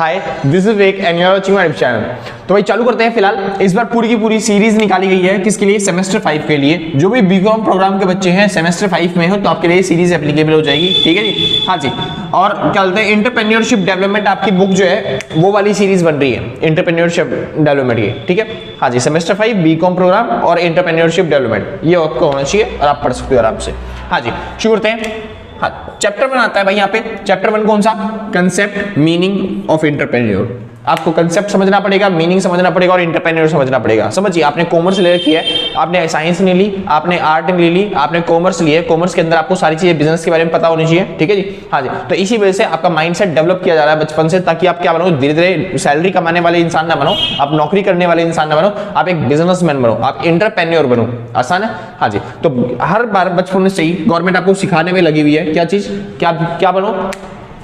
Hi, this is Vivek and you are watching my channel. तो भाई चालू करते हैं। फिलहाल इस बार पूरी की पूरी सीरीज निकाली गई है किसके लिए? सेमेस्टर 5 के लिए। जो भी बीकॉम प्रोग्राम के बच्चे हैं सेमेस्टर 5 में हो तो आपके लिए सीरीज एप्लीकेबल हो जाएगी, ठीक है जी। हाँ जी, और क्या बोलते हैं, एंटरप्रेन्योरशिप डेवलपमेंट आपकी बुक जो है वो वाली सीरीज बन रही है, एंटरप्रेन्योरशिप डेवलपमेंट की, ठीक है। हाँ जी, सेमेस्टर 5 बीकॉम प्रोग्राम और एंटरप्रेन्योरशिप डेवलपमेंट, ये आपको होना चाहिए और आप पढ़ सकते हो आराम से। हाँ जी, शुरू करते हैं। हाँ, चैप्टर 1 आता है भाई यहाँ पे। चैप्टर 1 कौन सा? Concept meaning of entrepreneur. आपको कंसेप्ट समझना पड़ेगा, मीनिंग समझना पड़ेगा और एंटरप्रेन्योर समझना पड़ेगा। समझिए, आपने कॉमर्स ले रखी है, आपने साइंस नहीं ली, आपने आर्ट नहीं ली, आपने कॉमर्स ली है। कॉमर्स के अंदर आपको सारी चीजें बिजनेस के बारे में पता होनी चाहिए, ठीक है जी। हाँ जी, तो इसी वजह से आपका माइंडसेट डेवलप किया जा रहा है बचपन से, ताकि आप क्या बनो, धीरे धीरे सैलरी कमाने वाले इंसान ना बनो, आप नौकरी करने वाले इंसान ना बनो, आप एक बिजनेसमैन बनो, आप एंटरप्रेन्योर बनो। आसान है? हाँ जी, तो हर बार बचपन से ही गवर्नमेंट आपको सिखाने में लगी हुई है क्या चीज, क्या बनो,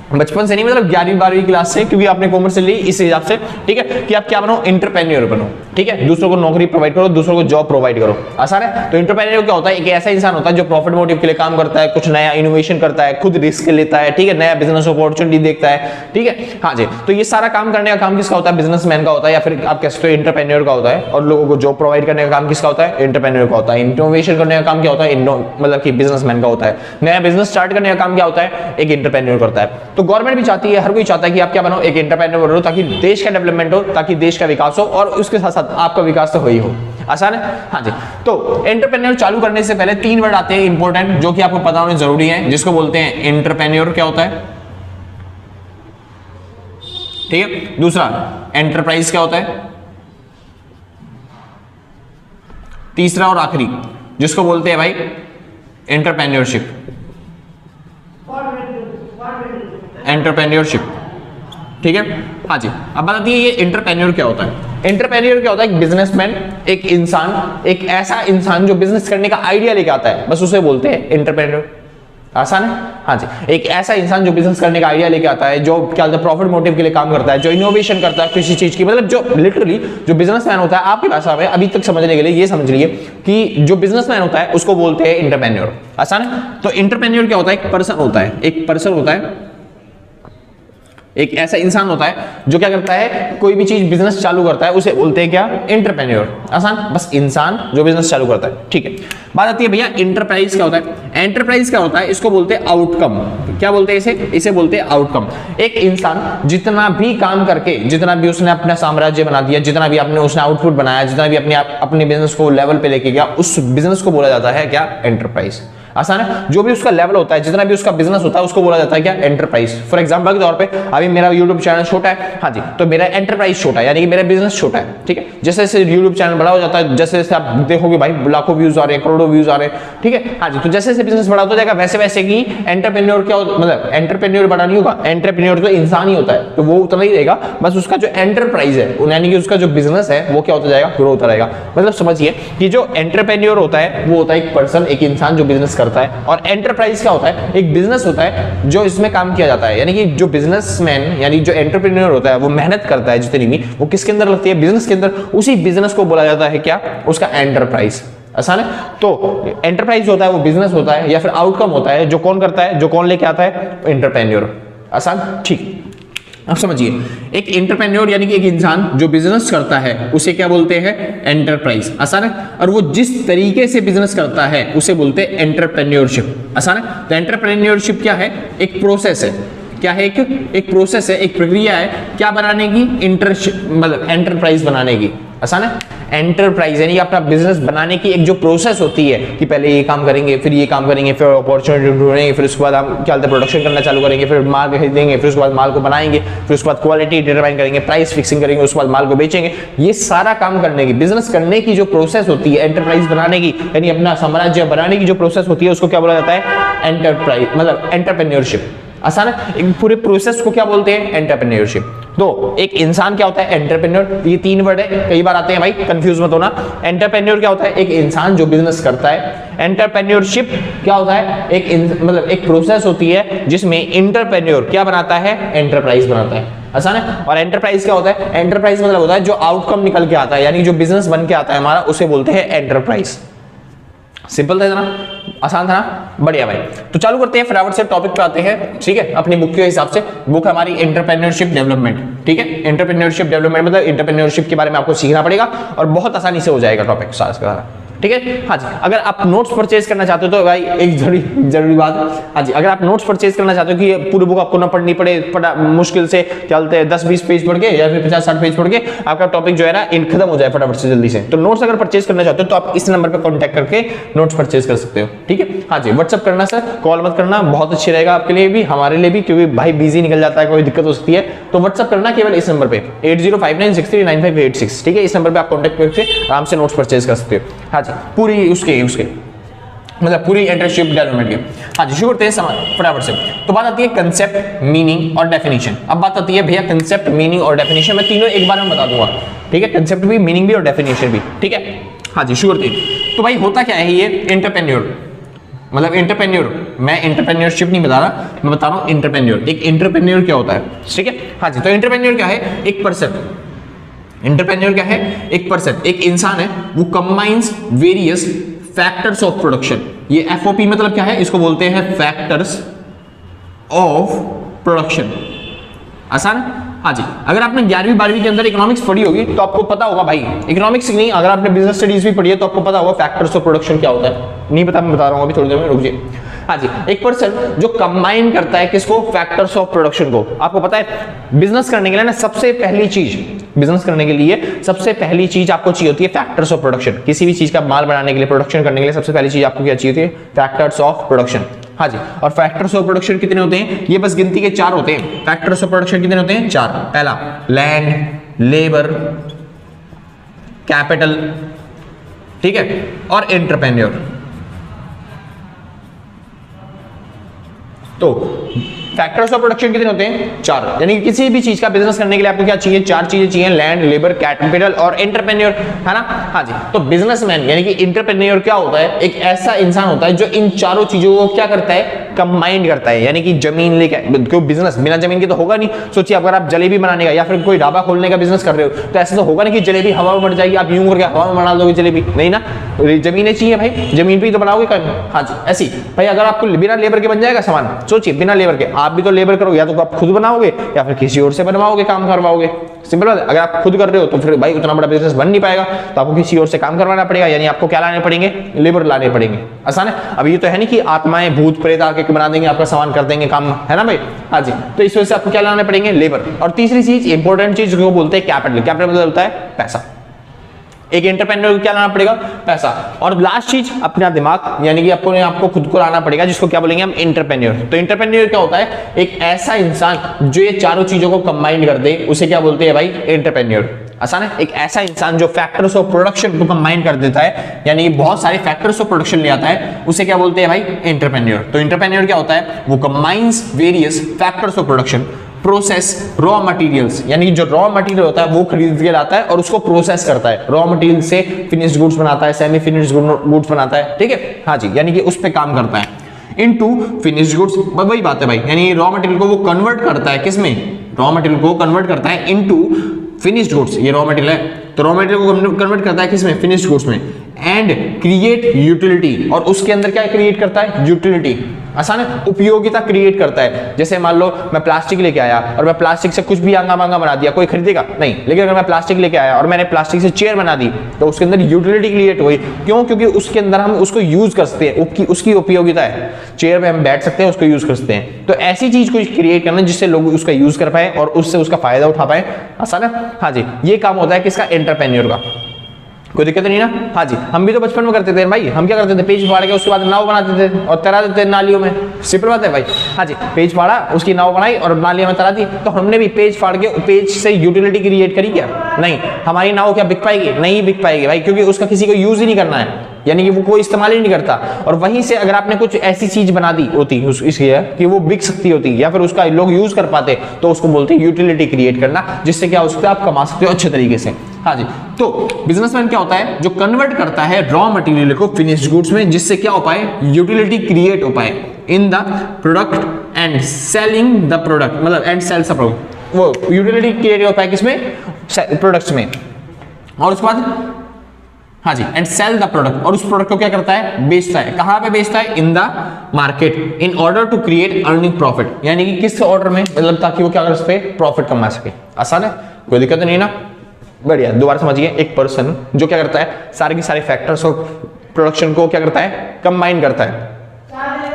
बचपन से नहीं मतलब 11वीं 12वीं क्लास से, क्योंकि आपने कॉमर्स से ली इस हिसाब से, ठीक है, कि आप क्या बनो, एंटरप्रेन्योर बनो, ठीक है। दूसरों को नौकरी प्रोवाइड करो, दूसरों को जॉब प्रोवाइड करो। आसान है? तो एंटरप्रेन्योर क्या होता है? एक ऐसा इंसान होता है जो प्रॉफिट मोटिव के लिए काम करता है, कुछ नया इनोवेशन करता है, खुद रिस्क लेता है, ठीक है, नया बिजनेस अपॉर्चुनिटी देखता है, ठीक है। हाँ जी, तो ये सारा काम करने का काम किसका होता है? बिजनेसमैन का होता है, या फिर आप कह सकते हो एंटरप्रेन्योर का होता है। और लोगों को जॉब प्रोवाइड करने का काम किसका होता है? एंटरप्रेन्योर का होता है। इनोवेशन करने का काम क्या होता है? मतलब कि बिजनेसमैन का होता है। नया बिजनेस स्टार्ट करने का काम क्या होता है? एक एंटरप्रेन्योर करता है। तो गवर्नमेंट भी चाहती है, हर कोई चाहता है कि आप क्या बनो, एक एंटरप्रेन्योर बनो, ताकि देश का डेवलपमेंट हो, ताकि देश का विकास हो, और उसके साथ साथ आपका विकास तो ही हो। आसान है? हाँ जी, तो एंटरप्रेन्योर चालू करने से पहले 3 वर्ड आते हैं इंपॉर्टेंट, जो कि आपको पता होने जरूरी है, जिसको बोलते हैं एंटरप्रेन्योर क्या होता है, ठीक है। दूसरा, एंटरप्राइज क्या होता है। तीसरा और आखिरी, जिसको बोलते हैं भाई एंटरप्रेन्योरशिप, एंटरप्रेन्योरशिप, ठीक है। हाँ जी, अब बताइए ये एंटरप्रेन्योर क्या होता है। एंटरप्रेन्योर क्या होता है? एक बिजनेसमैन, एक इंसान, एक ऐसा इंसान जो बिजनेस करने का आइडिया लेके आता है, बस उसे बोलते हैं एंटरप्रेन्योर। आसान है? हाँ जी, एक ऐसा इंसान जो बिजनेस करने का आइडिया लेके आता है, जो क्या होता है, प्रॉफिट मोटिव के लिए काम करता है, जो इनोवेशन करता है किसी चीज की, मतलब जो लिटरली जो बिजनेसमैन होता है, आपकी भाषा में अभी तक समझने के लिए ये समझ लीजिए कि जो बिजनेसमैन होता है उसको बोलते हैं एंटरप्रेन्योर। आसान है? तो एंटरप्रेन्योर क्या होता है? एक पर्सन होता है, एक पर्सन होता है, एक ऐसा इंसान होता है जो क्या करता है, कोई भी चीज बिजनेस चालू करता है, उसे बोलते हैं क्या? एंटरप्रेन्योर। आसान, बस इंसान जो बिजनेस चालू करता है, ठीक है। बात आती है भैया एंटरप्राइज क्या होता है। एंटरप्राइज क्या होता है? इसको बोलते हैं आउटकम। क्या बोलते हैं इसे बोलते हैं आउटकम। एक इंसान जितना भी काम करके, जितना भी उसने अपना साम्राज्य बना दिया, जितना भी आपने उसने आउटपुट बनाया, जितना भी अपने बिजनेस को लेवल पे लेके गया, उस बिजनेस को बोला जाता है क्या? एंटरप्राइज। आसान है? जो भी उसका लेवल होता है, जितना भी उसका बिजनेस होता है, उसको बोला जाता है क्या? एंटरप्राइज। फॉर एग्जांपल के तौर पे अभी मेरा यूट्यूब चैनल छोटा है, हाँ जी, तो मेरा एंटरप्राइज छोटा है, यानी कि मेरा बिजनेस छोटा है, ठीक है। जैसे जैसे यूट्यूब चैनल बड़ा हो जाता है, जैसे जैसे आप देखोगे भाई लाखों व्यूज आ रहे हैं, करोड़ों व्यूज आ रहे हैं, ठीक है। हाँ जी, तो जैसे जैसे बिजनेस बड़ा होता जाएगा, वैसे वैसे ही एंटरप्रेन्योर क्या मतलब एंटरप्रेन्योर बड़ा नहीं होगा। एंटरप्रेन्योर तो इंसान ही होता है, तो वो उतना ही रहेगा, बस उसका जो एंटरप्राइज है, यानी कि उसका जो बिजनेस है, वो क्या होता जाएगा? ग्रो होता रहेगा। मतलब समझिए कि जो एंटरप्रेन्योर होता है वो होता है एक पर्सन, एक इंसान जो बिजनेस करता है, और एंटरप्राइज क्या होता है? एक बिजनेस होता है जो इसमें काम किया जाता है, यानी कि जो बिजनेसमैन यानी जो एंटरप्रेन्योर होता है वो मेहनत करता है जितनी भी, वो किसके अंदर लगती है? बिजनेस के अंदर। उसी बिजनेस को बोला जाता है क्या? उसका एंटरप्राइज। आसान है? तो एंटरप्राइज होता है वो बिजनेस होता है, या फिर आउटकम होता है जो कौन करता है, जो कौन लेके आता है? एंटरप्रेन्योर। आसान? ठीक। अब समझिए, एक एंटरप्रेन्योर यानी कि एक इंसान जो बिजनेस करता है उसे क्या बोलते हैं? एंटरप्राइज। आसान है? और वो जिस तरीके से बिजनेस करता है उसे बोलते हैं एंटरप्रेन्योरशिप। आसान है? तो एंटरप्रेन्योरशिप क्या है? एक प्रोसेस है। क्या है? एक प्रोसेस है, एक प्रक्रिया है, क्या बनाने की? मतलब एंटरप्राइज बनाने की। आसान है? एंटरप्राइज यानी अपना बिजनेस बनाने की एक जो प्रोसेस होती है कि पहले ये काम करेंगे, फिर ये काम करेंगे, फिर अपॉर्चुनिटी ढूंढेंगे, फिर उसके बाद हम क्या बोलते हैं प्रोडक्शन करना चालू करेंगे, फिर माल खरीदेंगे, फिर उसके बाद माल को बनाएंगे, फिर उसके बाद क्वालिटी डिटरमाइन करेंगे, प्राइस फिक्सिंग करेंगे, उसके बाद माल को बेचेंगे। ये सारा काम करने की, बिजनेस करने की जो प्रोसेस होती है, एंटरप्राइज बनाने की, यानी अपना साम्राज्य बनाने की जो प्रोसेस होती है, उसको क्या बोला जाता है? एंटरप्राइज, मतलब एंटरप्रेन्योरशिप। आसान है? पूरे प्रोसेस को क्या बोलते हैं? एंटरप्रेन्योरशिप। तो एक इंसान क्या होता है? एंटरप्रेन्योर। ये 3 वर्ड है, कई बार आते हैं भाई, कंफ्यूज मत होना। एंटरप्रेन्योर क्या होता है? एक इंसान जो बिजनेस करता है। एंटरप्रेन्योरशिप क्या होता है? मतलब एक प्रोसेस होती है जिसमें एंटरप्रेन्योर क्या बनाता है? एंटरप्राइज बनाता है। आसान है? और एंटरप्राइज क्या होता है? एंटरप्राइज मतलब होता है जो आउटकम निकल के आता है, यानी जो बिजनेस बन के आता है हमारा, उसे बोलते हैं एंटरप्राइज। सिंपल था इतना? आसान था ना, बढ़िया भाई। तो चालू करते हैं, फटाफट से टॉपिक पे आते हैं, ठीक है, अपनी बुक के हिसाब से। बुक हमारी एंटरप्रेन्योरशिप डेवलपमेंट, ठीक है। एंटरप्रेन्योरशिप डेवलपमेंट मतलब एंटरप्रेन्योरशिप के बारे में आपको सीखना पड़ेगा और बहुत आसानी से हो जाएगा टॉपिक सारा, ठीक है। हाँ जी, अगर आप नोट्स परचेज करना चाहते हो तो भाई एक जरूरी बात, हाँ जी, अगर आप नोट्स परचेज करना चाहते हो कि पूरी बुक आपको ना पढ़नी पड़े, मुश्किल से चलते 10-20 पेज पढ़ के या फिर 50-60 पेज पढ़ के आपका टॉपिक जो है ना इन खत्म हो जाए फटाफट से जल्दी से, तो नोट्स अगर परचेज करना चाहते हो तो आप इस नंबर पर कॉन्टैक्ट करके नोट्स परचेज कर सकते हो, ठीक है। हाँ जी, व्हाट्सअप करना सर, कॉल मत करना, बहुत अच्छी रहेगा आपके लिए भी हमारे लिए भी, क्योंकि भाई बिजी निकल जाता है, कोई दिक्कत हो सकती है। तो व्हाट्सअप करना केवल इस नंबर पे 8059639586, ठीक है। इस नंबर पे आप कॉन्टैक्ट करके आराम से नोट्स परचेज कर सकते हो। हाँ जी, पूरी उसके मतलब पूरी एंटरप्रेन्योरशिप डेवलपमेंट की। हाँ जी, शुरू करते हैं फटाफट से। तो बात आती है कंसेप्ट, मीनिंग और डेफिनेशन। अब बात आती है भैया कंसेप्ट, मीनिंग और डेफिनेशन, मैं तीनों एक बार में बता दूंगा, ठीक है। कंसेप्ट भी, मीनिंग भी और डेफिनेशन भी, ठीक है। हाँ जी, शुरू करते हैं। तो भाई होता क्या है ये एंटरप्रेन्योर, मतलब एंटरप्रेन्योर, मैं एंटरप्रेन्योरशिप नहीं बता रहा, मैं बता रहा हूँ एंटरप्रेन्योर। एक एंटरप्रेन्योर क्या होता है, ठीक है। हाँ जी, तो एंटरप्रेन्योर क्या है, एक पर्सन, एंटरप्रेन्योर क्या है, एक पर्सन, एक इंसान है, वो combines various factors of production. ये एफओपी मतलब क्या है, इसको बोलते हैं फैक्टर्स ऑफ प्रोडक्शन। आसान। हाँ जी, अगर आपने 11वीं 12वीं के अंदर इकोनॉमिक्स पढ़ी होगी तो आपको पता होगा भाई, इकोनॉमिक्स नहीं, अगर आपने बिजनेस स्टडीज भी पढ़ी है तो आपको पता होगा फैक्टर्स ऑफ प्रोडक्शन क्या होता है। नहीं पता, मैं बता रहा हूँ अभी थोड़ी देर में, रुक जाइए। हाँ जी, एक पर्सन जो कंबाइन करता है किसको, फैक्टर्स ऑफ प्रोडक्शन को। आपको पता है बिजनेस करने के लिए ना सबसे पहली चीज, बिजनेस करने के लिए सबसे पहली चीज आपको चाहिए होती है फैक्टर्स ऑफ प्रोडक्शन। किसी भी चीज का माल बनाने के लिए, प्रोडक्शन करने के लिए सबसे पहली चीज आपको क्या चाहिए होती है, फैक्टर्स ऑफ प्रोडक्शन। हाँ जी, और फैक्टर्स ऑफ प्रोडक्शन कितने होते हैं, ये बस गिनती के 4 होते हैं। फैक्टर्स ऑफ प्रोडक्शन कितने होते हैं, 4। पहला लैंड, लेबर, कैपिटल, ठीक है, और एंटरप्रेन्योर। तो फैक्टर्स ऑफ प्रोडक्शन कितने होते हैं, 4। यानी कि किसी भी चीज का बिजनेस करने के लिए आपको क्या चाहिए, 4 चीजें चाहिए, लैंड, लेबर, कैपिटल और एंटरप्रेन्योर, है ना। हाँ जी, तो बिजनेसमैन यानी कि एंटरप्रेन्योर क्या होता है, एक ऐसा इंसान होता है जो इन चारों चीजों को क्या करता है, कंबाइन करता है। यानी कि जमीन लेके, क्यों बिजनेस बिना जमीन के तो होगा नहीं। सोचिए अगर आप जलेबी बनाने का या फिर कोई ढाबा खोलने का बिजनेस कर रहे हो तो ऐसा तो होगा नहीं कि जलेबी हवा में बढ़ जाएगी, आप यूं करके हवा में बना दोगे जलेबी, नहीं ना, जमीनें चाहिए भाई, जमीन पे ही तो बनाओगे। हाँ जी, ऐसी भाई अगर आपको बिना लेबर के बन जाएगा सामान, सोचिए बिना लेबर के, आप भी तो लेबर करोगे, या तो आप खुद बनाओगे या फिर किसी और से बनवाओगे, काम करवाओगे। सिंपल बात है, अगर आप खुद कर रहे हो तो फिर भाई उतना बड़ा बिजनेस बन नहीं पाएगा, तो आपको किसी और से काम करवाना पड़ेगा, यानी आपको क्या लाने पड़ेंगे, लेबर लाने पड़ेंगे। आसान है। अब ये तो है नहीं कि आत्माएं भूत प्रेत आके बना देंगे आपका सामान, कर देंगे काम, है ना भाई। हाँ जी, तो इस वजह से आपको क्या लाने पड़ेंगे, लेबर। और तीसरी चीज, इंपॉर्टेंट चीज जो बोलते हैं कैपिटल। कैपिटल मतलब होता है पैसा। एक एंटरप्रेन्योर को क्या लाना पड़ेगा, पैसा। और लास्ट चीज अपना दिमाग, यानी कि आपको खुद को लाना पड़ेगा, जिसको क्या बोलेंगे हम, एंटरप्रेन्योर। तो एंटरप्रेन्योर क्या होता है, एक ऐसा इंसान जो ये चारों चीजों को कंबाइन कर दे, उसे क्या बोलते हैं भाई, एंटरप्रेन्योर। आसान है। एक ऐसा इंसान जो फैक्टर्स ऑफ प्रोडक्शन को कंबाइन कर देता है, यानी बहुत सारे फैक्टर्स ऑफ प्रोडक्शन ले आता है, उसे क्या बोलते हैं भाई, एंटरप्रेन्योर। तो एंटरप्रेन्योर क्या होता है, वो combines various factors of production, process raw materials, यानी जो रॉ मटेरियल होता है वो खरीद के लाता है और उसको प्रोसेस करता है, रॉ मटेरियल से फिनिश्ड गुड्स बनाता है, सेमी फिनिश्ड गुड्स बनाता है, ठीक है। हाँ जी, यानी कि उस पे काम करता है। इनटू फिनिश्ड गुड्स, वही बात है भाई, यानी रॉ मटेरियल को वो कन्वर्ट करता है, किसमें, रॉ मटेरियल को कन्वर्ट करता है इनटू फिनिश्ड गुड्स। ये रॉ मटेरियल है, तो रॉ मटेरियल को कन्वर्ट करता है किसमें, फिनिश्ड गुड्स में। एंड क्रिएट यूटिलिटी, और उसके अंदर क्या क्रिएट करता है, यूटिलिटी। आसान है, उपयोगिता क्रिएट करता है। जैसे मान लो मैं प्लास्टिक लेके आया और मैं प्लास्टिक से कुछ भी आंगा मांगा बना दिया, कोई खरीदेगा नहीं। लेकिन अगर मैं प्लास्टिक लेके आया और मैंने प्लास्टिक से चेयर बना दी तो उसके अंदर यूटिलिटी क्रिएट हुई। क्यों, क्योंकि उसके अंदर हम उसको यूज कर सकते हैं, उसकी उपयोगिता है, चेयर पे हम बैठ सकते हैं, उसको यूज कर सकते हैं। तो ऐसी चीज को क्रिएट करना जिससे लोग उसका यूज कर पाए और उससे उसका फायदा उठा पाए। आसान है। हाँ जी, ये काम होता है किसका, एंटरप्रेन्योर का। कोई दिक्कत नहीं ना। हाँ जी, हम भी तो बचपन में करते थे भाई, हम क्या करते थे, पेज फाड़ के उसके बाद नाव बनाते थे और तैरा देते थे नालियों में। सिंपल बात है भाई। हाँ जी, पेज फाड़ा, उसकी नाव बनाई और नालियों में तैरा दी। तो हमने भी पेज फाड़ के पेज से यूटिलिटी क्रिएट करी क्या, नहीं। हमारी नाव क्या बिक पाएगी, नहीं बिक पाएगी भाई, क्योंकि उसका किसी को यूज ही नहीं करना है, यानी कि वो कोई इस्तेमाल ही नहीं करता। और वहीं से अगर आपने कुछ ऐसी चीज बना दी होती इसलिए कि वो बिक सकती होती या फिर उसका लोग यूज कर पाते, तो उसको बोलते हैं यूटिलिटी क्रिएट करना, जिससे क्या उससे आप कमा सकते हो अच्छे तरीके से। हाँ जी, तो बिजनेसमैन क्या होता है, जो कन्वर्ट करता है रॉ मटेरियल को फिनिश्ड गुड्स में, जिससे क्या हो पाए, यूटिलिटी क्रिएट हो पाए in the product and selling the product, मतलब एंड सेल्स द प्रोडक्ट। वो यूटिलिटी क्रिएट हो पाए किसमें, प्रोडक्ट्स में। और उसके बाद हाँ जी, एंड सेल द प्रोडक्ट, और उस प्रोडक्ट को क्या करता है, बेचता है। कहां पे बेचता है, in the market, in order to create earning profit, यानी कि किस ऑर्डर में, मतलब ताकि वो क्या कर, उस पे प्रॉफिट कमा सके। आसान है, कोई दिक्कत नहीं ना, बढ़िया। दोबारा समझिए, एक पर्सन जो क्या करता है, सारे के सारे फैक्टर्स ऑफ प्रोडक्शन को क्या करता है, कंबाइन करता है।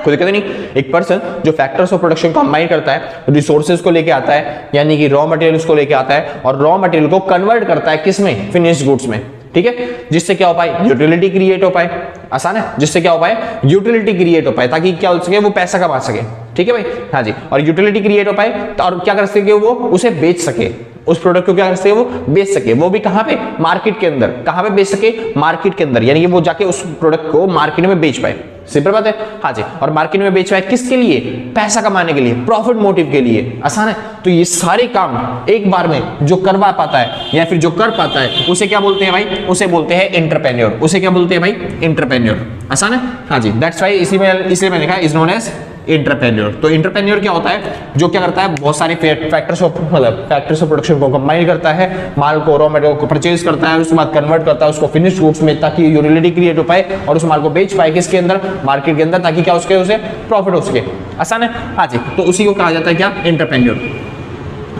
कोई दिक्कत नहीं, एक पर्सन जो फैक्टर्स ऑफ प्रोडक्शन को कंबाइन करता है, रिसोर्सेज को लेके आता है, यानी कि रॉ मटेरियल्स को लेके आता है, और रॉ मटेरियल को कन्वर्ट करता है किसमें, फिनिश्ड गुड्स में। ठीक है, जिससे क्या हो पाए, यूटिलिटी क्रिएट हो पाए। आसान है, जिससे क्या हो पाए, यूटिलिटी क्रिएट हो पाए, ताकि क्या हो सके, वो पैसा कमा सके। ठीक है भाई, हाँ जी, और यूटिलिटी क्रिएट हो पाए तो और क्या कर सके, वो उसे बेच सके, उस प्रोडक्ट को क्या कर सके, वो बेच सके। वो भी कहां पे, मार्केट के अंदर। कहां पे बेच सके, मार्केट के अंदर, यानी कि वो जाके उस प्रोडक्ट को मार्केट में बेच पाए। सिंपल बात है, हाँ जी। और मार्केट में बेच पाए किसके लिए, पैसा कमाने के लिए, प्रॉफिट मोटिव के लिए। आसान है, तो ये सारे काम एक बार में जो करवा पाता है या फिर जो कर पाता है, उसे क्या बोलते हैं भाई, उसे बोलते हैं एंटरप्रेन्योर। उसे क्या बोलते हैं भाई, एंटरप्रेन्योर। आसान है, हाँ जी। दैट्स व्हाई इसलिए मैंने कहा इज नोन एज एंटरप्रेन्योर। तो एंटरप्रेन्योर क्या होता है, जो क्या करता है, बहुत सारे फैक्टर्स ऑफ प्रोडक्शन को कंबाइन करता है, माल को, रॉ मटेरियल को परचेज करता है, उसके बाद कन्वर्ट करता है उसको फिनिश्ड गुड्स में, ताकि यूटिलिटी क्रिएट हो पाए और उस माल को बेच पाए किसके अंदर, मार्केट के अंदर, ताकि क्या उसके उसे प्रॉफिट हो सके। आसान है, हाँ जी। तो उसी को कहा जाता है क्या, एंटरप्रेन्योर।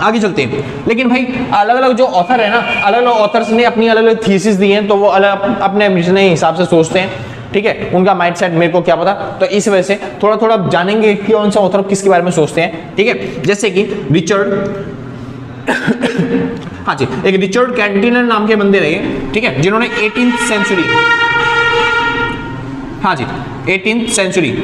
आगे चलते हैं। लेकिन भाई अलग अलग जो ऑथर है ना, अलग अलग ऑथर्स ने अपनी अलग अलग थीसिस दी हैं, तो वो अलग अपने हिसाब से सोचते हैं। ठीक है, उनका माइंडसेट मेरे को क्या पता, तो इस वजह से थोड़ा थोड़ा जानेंगे कि कौन सा ऑथर किसके बारे में सोचते हैं। ठीक है, जैसे कि रिचर्ड हाँ जी, एक रिचर्ड कैंटिनर नाम के बंदे रहे, ठीक है, जिन्होंने 18th सेंचुरी, हाँ जी 18th सेंचुरी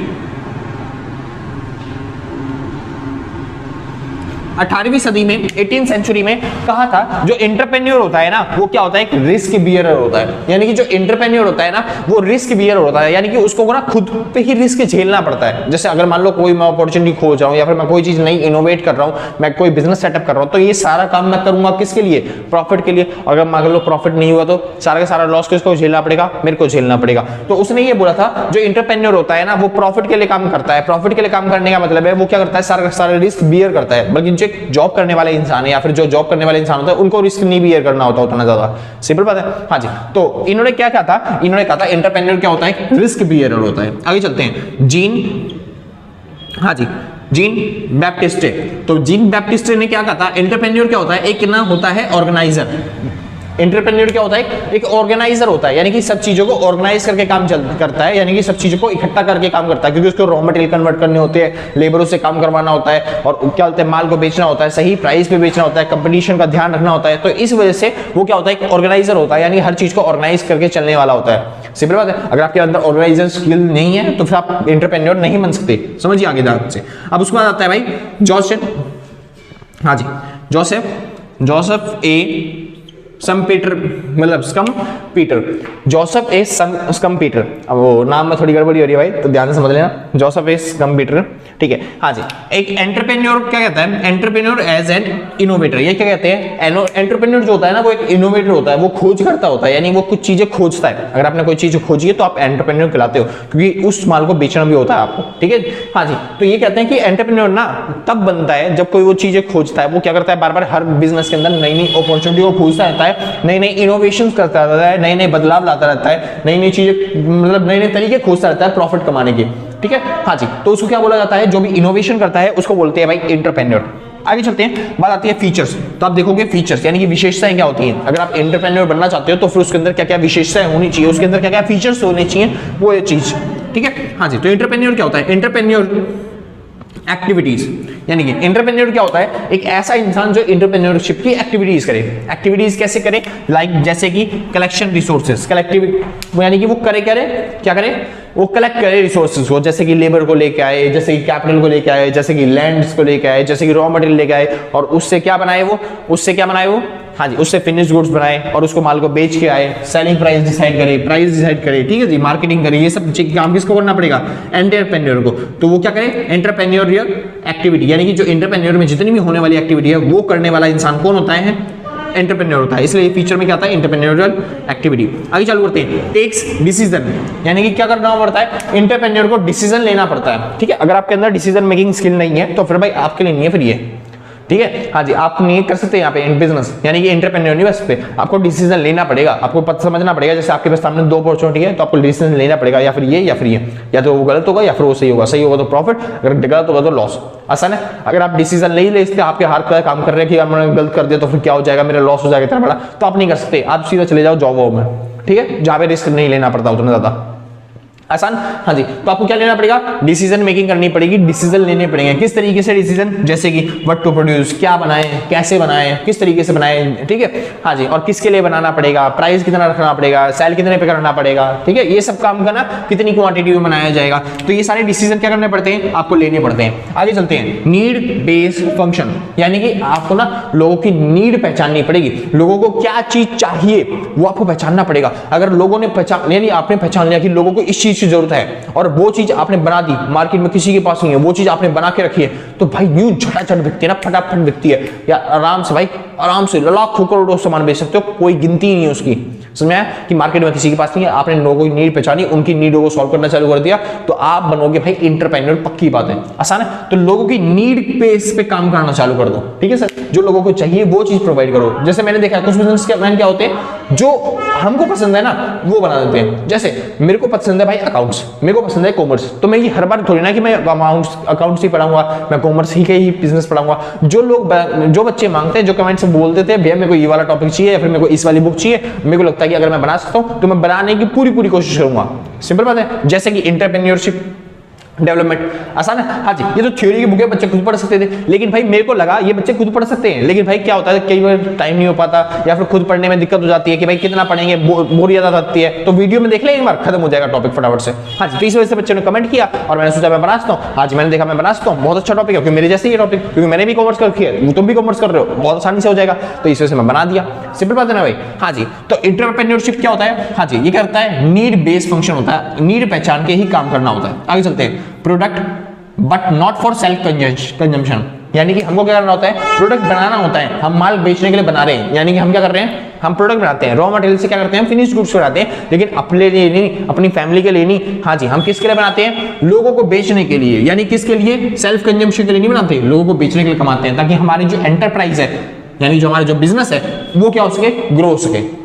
18वीं सदी में, 18th सेंचुरी में कहा था, जो एंटरप्रेन्योर होता है ना, वो क्या होता है, एक रिस्क बियरर होता है। यानी कि जो एंटरप्रेन्योर होता है ना, वो रिस्क बियरर होता है, यानी कि उसको ना खुद पे ही रिस्क झेलना पड़ता है। जैसे अगर मान लो कोई मैं अपॉर्चुनिटी खोज रहा हूँ, या फिर मैं कोई चीज नई इनोवेट कर रहा हूँ, मैं कोई बिजनेस सेटअप कर रहा हूँ, तो ये सारा काम मैं करूंगा किसके लिए, प्रॉफिट के लिए। अगर मान लो प्रॉफिट नहीं हुआ, तो सारा का सारा लॉस किसको झेलना पड़ेगा, मेरे को झेलना पड़ेगा। तो उसने ये बोला था, जो एंटरप्रेन्योर होता है ना, वो प्रॉफिट के लिए काम करता है। प्रॉफिट के लिए काम करने का मतलब है, वो क्या करता है, सारा का सारा रिस्क बियर करता है। बल्कि जो जॉब करने वाले इंसान है, या फिर जो जॉब करने वाले इंसान होता है, उनको रिस्क नहीं बियर करना होता उतना ज्यादा। सिंपल बात है, हाँ जी। तो इन्होंने क्या कहा था, इन्होंने कहा था एंटरप्रेन्योर क्या होता है, रिस्क बियरर होता है। आगे चलते हैं, जीन, हाँ जी, जीन बैप्टिस्टे। तो जीन बैप्टिस्टे ने क्या कहा था, एंटरप्रेन्योर क्या होता है, एक ना होता है ऑर्गेनाइजर। एंटरप्रेन्योर क्या होता है, एक ऑर्गेनाइजर होता है, यानी कि सब चीजों को ऑर्गेनाइज करके काम करता है, यानी कि सब चीजों को इकट्ठा करके काम करता है, क्योंकि उसको रॉ मटेरियल कन्वर्ट करने होते हैं, लेबरों से काम करवाना होता है, और क्या होता है, माल को बेचना होता है, सही प्राइस पे बेचना होता है, कंपटीशन का ध्यान रखना होता है। तो इस वजह से वो क्या होता है, एक ऑर्गेनाइजर होता है, यानी हर चीज को ऑर्गेनाइज करके चलने वाला होता है। सिंपल बात है, अगर आपके अंदर ऑर्गेनाइजर स्किल नहीं है, तो फिर आप एंटरप्रेन्योर नहीं बन सकते। समझिए आगे ध्यान से। अब उसके बाद आता है भाई जोसेफ, हाँ जी, जोसेफ ए स्कम्पीटर, मतलब स्कम्पीटर, जोसेफ ए स्कम्पीटर। अब वो नाम में थोड़ी गड़बड़ी हो रही है भाई, तो ध्यान से समझ लेना, जोसेफ ए स्कम्पीटर। ठीक है, हाँ जी। एक एंटरप्रेन्योर क्या कहता है, एंटरप्रेन्योर एज एन इनोवेटर। ये क्या कहते हैं, एंटरप्रेन्योर जो होता है ना, वो एक इनोवेटर होता है, वो खोज करता होता है, यानी वो कुछ चीजें खोजता है। अगर आपने कोई चीज खोजी है, तो आप एंटरप्रेन्योर कहलाते हो, क्योंकि उस माल को बेचना भी होता है आपको। ठीक है, हाँ जी। तो ये कहते हैं कि एंटरप्रेन्योर ना तब बनता है जब कोई वो चीजें खोजता है। वो क्या करता है, बार बार हर बिजनेस के अंदर नई नई अपॉर्चुनिटी को खोजता रहता है, नई नई इनोवेशंस करता रहता है, नए नए बदलाव लाता रहता है, नई नई चीजें, मतलब नए नए तरीके खोजता रहता है प्रॉफिट कमाने के। ठीक है, हाँ जी। तो उसको क्या बोला जाता है, जो भी इनोवेशन करता है उसको बोलते हैं भाई एंटरप्रेन्योर। आगे चलते हैं, बात आती है फीचर्स। तो आप देखोगे फीचर्स यानी कि विशेषताएं क्या होती हैं। अगर आप एंटरप्रेन्योर बनना चाहते हो, तो फिर उसके अंदर क्या क्या विशेषताएं होनी चाहिए, उसके अंदर क्या क्या फीचर्स होने चाहिए, वो ये चीज। ठीक है, हाँ जी। तो एंटरप्रेन्योर क्या होता है, एंटरप्रेन्योर एक्टिविटीज, यानी कि एंटरप्रेन्योर क्या होता है, एक ऐसा इंसान जो एंटरप्रेन्योरशिप की एक्टिविटीज करे। एक्टिविटीज कैसे करे, लाइक जैसे कि कलेक्शन रिसोर्सेज, कलेक्टिव, यानी कि वो क्या करे, वो कलेक्ट करे रिसोर्सेज को, जैसे कि लेबर को लेके आए, जैसे कि कैपिटल को लेके आए, जैसे कि लैंड्स को लेके आए, जैसे कि रॉ मटेरियल लेके आए, और उससे क्या बनाए वो, हाँ जी, उससे फिनिश्ड गुड्स बनाए और उसको माल को बेच के आए, सेलिंग प्राइस डिसाइड करे, ठीक है जी, मार्केटिंग करे। ये सब काम किसको करना पड़ेगा, एंटरप्रेन्योर को। तो वो क्या करे, एंटरप्रेन्योरियल एक्टिविटी, यानी कि जो एंटरप्रेन्योर में जितनी भी होने वाली एक्टिविटी है, वो करने वाला इंसान कौन होता है, एंटरप्रेन्योर होता है। इसलिए फीचर में क्या आता है, एंटरप्रेन्योरियल एक्टिविटी। आगे चालू करते हैं, टेक्स डिसीजन, यानी कि क्या करना पड़ता है, एंटरप्रेन्योर को डिसीजन लेना पड़ता है। ठीक है, अगर आपके अंदर डिसीजन मेकिंग स्किल नहीं है, तो फिर भाई आपके लिए नहीं है फिर ये। ठीक है। हाँ जी, आप नहीं कर सकते यहाँ पे बिजनेस, यानी कि एंटरप्रेन्योर नहीं बस पे आपको डिसीजन लेना पड़ेगा, आपको पता समझना पड़ेगा। जैसे आपके पास सामने 2 अपॉर्चुनिटी है तो आपको डिसीजन लेना पड़ेगा, या फिर ये या फिर ये, या तो वो गलत होगा या फिर वो सही होगा। सही होगा तो प्रॉफिट, अगर गलत होगा तो लॉस। आसान है। अगर आप डिसीजन नहीं ले सकते, आपके हाथ पे काम कर रहे हैं कि यार मैंने गलत कर दिया तो फिर क्या हो जाएगा, मेरा लॉस हो जाएगा इतना बड़ा, तो आप नहीं कर सकते। आप सीधा चले जाओ जॉब में, ठीक है, जहां पे रिस्क नहीं लेना पड़ता उतना ज्यादा। आसान। हाँ जी, तो आपको क्या लेना पड़ेगा, डिसीजन मेकिंग करनी पड़ेगी, डिसीजन लेने पड़ेंगे। किस तरीके से डिसीजन, जैसे कि व्हाट टू प्रोड्यूस, क्या बनाएं, कैसे बनाएं, किस तरीके से बनाएं, ठीक है। हाँ जी, और किसके लिए बनाना पड़ेगा, प्राइस कितना रखना पड़ेगा, सेल कितने पे करना पड़ेगा, ठीक है, ये सब काम करना, कितनी क्वांटिटी में बनाया जाएगा। तो ये सारे डिसीजन क्या करने पड़ते हैं, आपको लेने पड़ते हैं। आगे चलते हैं, नीड बेस्ड फंक्शन, यानी कि आपको ना लोगों की नीड पहचाननी पड़ेगी। लोगों को क्या चीज चाहिए वो आपको पहचानना पड़ेगा। अगर लोगों ने पहचान, यानी आपने पहचान लिया कि लोगों को इस चीज की जरूरत है और वो चीज आपने बना दी, मार्केट में किसी के पास नहीं है, वो चीज आपने बना के रखी है, तो भाई यूं झटाझट बिकती है ना, फटाफट बिकती है। या आराम से भाई, आराम से लाखों करोड़ों सामान बेच सकते हो, कोई गिनती नहीं है उसकी। समझ में आया कि मार्केट में किसी के पास नहीं है, आपने लोगों की नीड पहचानी, उनकी नीडों को सॉल्व करना चालू कर दिया, तो आप बनोगे भाई एंटरप्रेन्योर। पक्की बात है, आसान है। तो लोगों की नीड बेस पे काम करना चालू कर दो, ठीक है सर। जो लोगों को चाहिए वो चीज प्रोवाइड करो। जैसे मैंने देखा कुछ बिजनेसमैन क्या होते हैं, जो हमको पसंद है ना वो बना देते हैं। जैसे मेरे को पसंद है भाई अकाउंट्स, मेरे को पसंद है कॉमर्स, तो मैं ये हर बार थोड़ी ना कि मैं अकाउंट्स ही पढ़ाऊंगा, मैं कॉमर्स ही के ही बिजनेस पढ़ाऊंगा। जो बच्चे मांगते हैं, जो कमेंट से बोल देते हैं भैया मेरे को ये वाला टॉपिक चाहिए या फिर मेरे को इस वाली बुक चाहिए, मेरे को लगता है कि अगर मैं बना सकता हूं तो मैं बनाने की पूरी कोशिश करूंगा। सिंपल बात है। जैसे कि एंटरप्रेन्योरशिप डेवलपमेंट, आसान है। हाँ जी, ये तो थ्योरी की बुक है, बच्चे खुद पढ़ सकते थे, लेकिन भाई मेरे को लगा ये बच्चे खुद पढ़ सकते हैं, लेकिन भाई क्या होता है कई बार टाइम नहीं हो पाता या फिर खुद पढ़ने में दिक्कत हो जाती है कि भाई कितना पढ़ेंगे, बोरियत आ जाती है, तो वीडियो में देख ले एक बार, खत्म हो जाएगा टॉपिक फटाफट से। हाँ जी, तो इस वजह से बच्चे ने कमेंट किया और मैंने सोचा मैं बना सकता हूँ। आज मैंने देखा मैं बना सकता हूँ, बहुत अच्छा टॉपिक है, क्योंकि मेरे जैसे ये टॉपिक, क्योंकि मैंने भी कॉमर्स कर रखी है, तुम भी कॉमर्स कर रहे हो, बहुत आसानी से हो जाएगा, तो इस वजह से मैं बना दिया। सिंपल बात है ना भाई। हाँ जी, तो एंटरप्रेन्योरशिप क्या होता है, हाँ जी, ये करता है नीड बेस्ड फंक्शन होता है, नीड पहचान के ही काम करना होता है। आगे चलते हैं, product but not for self consumption, यानी कि हमको क्या करना होता है, प्रोडक्ट बनाना होता है, हम माल बेचने के लिए बना रहे हैं। यानी कि हम क्या कर रहे हैं, हम प्रोडक्ट बनाते हैं, रॉ मटेरियल से क्या करते हैं, फिनिश गुड्स बनाते हैं, लेकिन अपने लिए नहीं, अपनी फैमिली के लिए नहीं। हाँ जी, हम किसके लिए बनाते हैं, लोगों को बेचने के लिए, यानी किसके लिए, सेल्फ कंजम्पशन के लिए नहीं बनाते, लोगों को बेचने के लिए कमाते हैं, ताकि हमारी जो एंटरप्राइज है, यानी जो हमारा जो बिजनेस है वो क्या हो सके, ग्रो हो सके।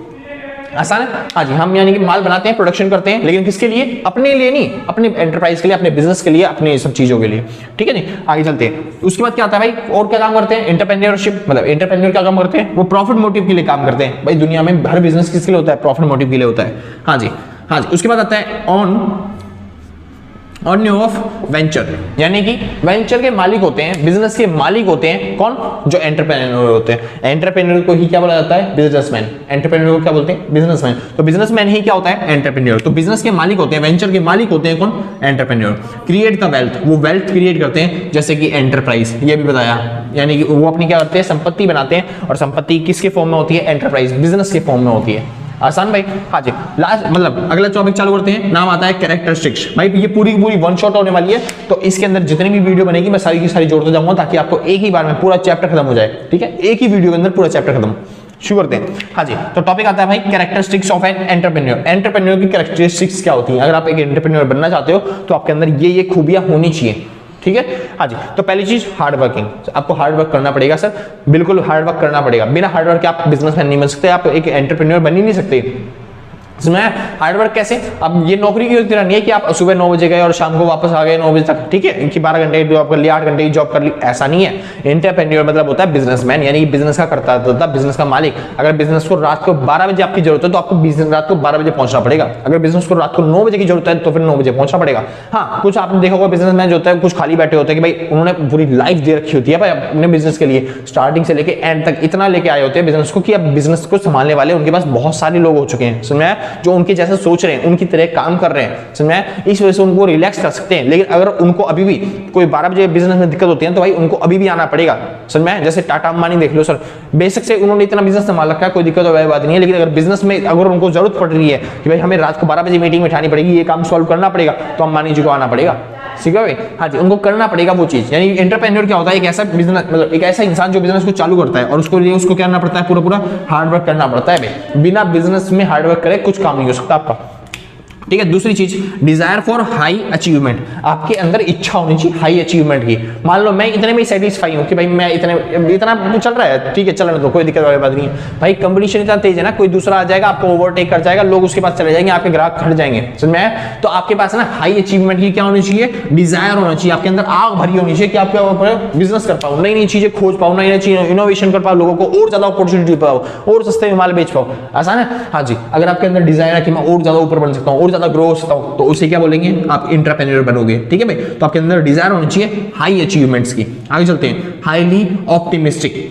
आसान है। हाँ जी, हम यानी कि माल बनाते हैं, प्रोडक्शन करते हैं, लेकिन किसके लिए, अपने लिए नहीं, अपने एंटरप्राइज के लिए, अपने बिजनेस के लिए, अपने सब चीजों के लिए, ठीक है नहीं। आगे चलते हैं, उसके बाद क्या आता है भाई, और क्या काम करते हैं, एंटरप्रेन्योरशिप मतलब एंटरप्रेन्योर क्या काम करते हैं, वो प्रॉफिट मोटिव के लिए काम करते हैं। भाई दुनिया में हर बिजनेस किसके लिए होता है, प्रॉफिट मोटिव के लिए होता है। हाँ जी, हाँ जी, उसके बाद आता है ऑन ऑफ वेंचर, यानी कि वेंचर के मालिक होते हैं, बिजनेस के मालिक होते हैं कौन, जो एंटरप्रेन्योर होते हैं। एंटरप्रेन्योर को ही क्या बोला जाता है, बिजनेसमैन। एंटरप्रेन्योर को क्या बोलते हैं, बिजनेसमैन। तो बिजनेसमैन ही क्या होता है, एंटरप्रेन्योर। तो बिजनेस के मालिक होते हैं, वेंचर के मालिक होते हैं कौन, एंटरप्रेन्योर। क्रिएट द वेल्थ, वो वेल्थ क्रिएट करते हैं, जैसे कि एंटरप्राइज, ये भी बताया, यानी कि वो अपनी क्या करते हैं, संपत्ति बनाते हैं, और संपत्ति किसके फॉर्म में होती है, एंटरप्राइज, बिजनेस के फॉर्म में होती है। आसान भाई। हाँ जी, लास्ट मतलब अगला टॉपिक चालू करते हैं, नाम आता है कैरेक्टरिस्टिक्स। भाई ये पूरी वन शॉट होने वाली है, तो इसके अंदर जितनी भी वीडियो बनेगी मैं सारी की सारी जोड़ते जाऊंगा, ताकि आपको एक ही बार में पूरा चैप्टर खत्म हो जाए, ठीक है, एक ही वीडियो के अंदर पूरा चैप्टर खत्म। शुरू करते हैं। हाँ जी, तो टॉपिक आता है भाई characteristics of an entrepreneur. Entrepreneur की कैरेक्टरिस्टिक्स क्या होती हैं, अगर आप एक एंटरप्रेन्योर बनना चाहते हो तो आपके अंदर ये खूबियां होनी चाहिए, ठीक है। हाँ जी, तो पहली चीज हार्ड वर्किंग, आपको हार्ड वर्क करना पड़ेगा सर, बिल्कुल हार्ड वर्क करना पड़ेगा। बिना हार्ड वर्क के आप बिजनेसमैन नहीं बन सकते, आप एक एंटरप्रेन्योर बन ही नहीं सकते। हार्ड वर्क कैसे, अब ये नौकरी की तरह नहीं है कि आप सुबह 9 बजे गए और शाम को वापस आ गए 9 बजे तक, ठीक है, कि 12 घंटे जॉब कर लिया, 8 घंटे की जॉब कर ली, ऐसा नहीं है। एंटरप्रेन्योर मतलब होता है बिजनेसमैन, यानी बिजनेस का करता होता है, बिजनेस का मालिक। अगर बिजनेस को रात को 12 बजे आपकी जरूरत है तो आपको रात को 12 बजे पहुंचना पड़ेगा। अगर बिजनेस को रात को 9 बजे की जरूरत है तो फिर 9 बजे पहुंचना पड़ेगा। हाँ, कुछ आपने देखा होगा बिजनेसमैन जो होता है कुछ खाली बैठे होते हैं कि भाई उन्होंने पूरी लाइफ दे रखी होती है भाई अपने बिजनेस के लिए, स्टार्टिंग से लेके एंड तक इतना लेके आए होते हैं बिजनेस को कि अब बिजनेस को संभालने वाले उनके पास बहुत सारे लोग हो चुके हैं, समझे, जो उनके जैसे सोच रहे हैं, उनकी तरह काम कर रहे हैं, समझे, इस वजह से उनको रिलैक्स कर सकते हैं। लेकिन अगर उनको अभी भी कोई 12 बजे बिजनेस में दिक्कत होती है तो भाई उनको अभी भी आना पड़ेगा, समझे। जैसे टाटा अंबानी देख लो सर, बेसिक से उन्होंने इतना बिजनेस संभाल रखा है, कोई दिक्कत वाली बात नहीं है, लेकिन अगर बिजनेस में अगर उनको जरूरत पड़ रही है कि भाई हमें रात को 12 बजे मीटिंग बिठानी पड़ेगी, ये काम सॉल्व करना पड़ेगा, तो अंबानी जी को आना पड़ेगा, ठीक है भाई। हाँ जी, उनको करना पड़ेगा वो चीज। यानी एंटरप्रेन्योर क्या होता है, एक ऐसा बिजनेस मतलब एक ऐसा इंसान जो बिजनेस को चालू करता है और उसको लिए उसको क्या करना पड़ता है, पूरा हार्ड वर्क करना पड़ता है भाई। बिना बिजनेस में हार्ड वर्क करे कुछ काम नहीं हो सकता आपका। ठीक है। दूसरी चीज, डिजायर फॉर हाई अचीवमेंट, आपके अंदर इच्छा होनी चाहिए हाई अचीवमेंट की। मान लो मैं इतने में सेटिस्फाई हूं कि भाई मैं इतना चल रहा है, ठीक है चलने दो, कोई दिक्कत वाली बात नहीं है। भाई कंपटीशन इतना तेज है ना, कोई दूसरा आ जाएगा आपको ओवरटेक कर जाएगा, लोग उसके पास चले जाएंगे, आपके ग्राहक हट जाएंगे, समझ में आया? तो आपके पास ना हाई अचीवमेंट की क्या होनी चाहिए, डिजायर होना चाहिए, आपके अंदर आग भरी होनी चाहिए कि आप क्या बिजनेस कर पाओ, नई नई चीजें खोज पाओ, नई नई चीजें इनोवेशन कर पाओ, लोगों को और ज्यादा अपॉर्चुनिटी पाओ, और सस्ते में माल बेच पाओ। आसान है? हाँ जी। अगर आपके अंदर डिजायर है कि मैं और ज्यादा ऊपर बन सकता हूँ, और ज्यादा ग्रो हो सकता हूँ, तो उसे क्या बोलेंगे, आप एंटरप्रेन्योर बनोगे। ठीक है भाई, तो आपके अंदर डिजायर होनी चाहिए हाई अचीवमेंट्स की। आगे चलते हैं, हाईली ऑप्टिमिस्टिक।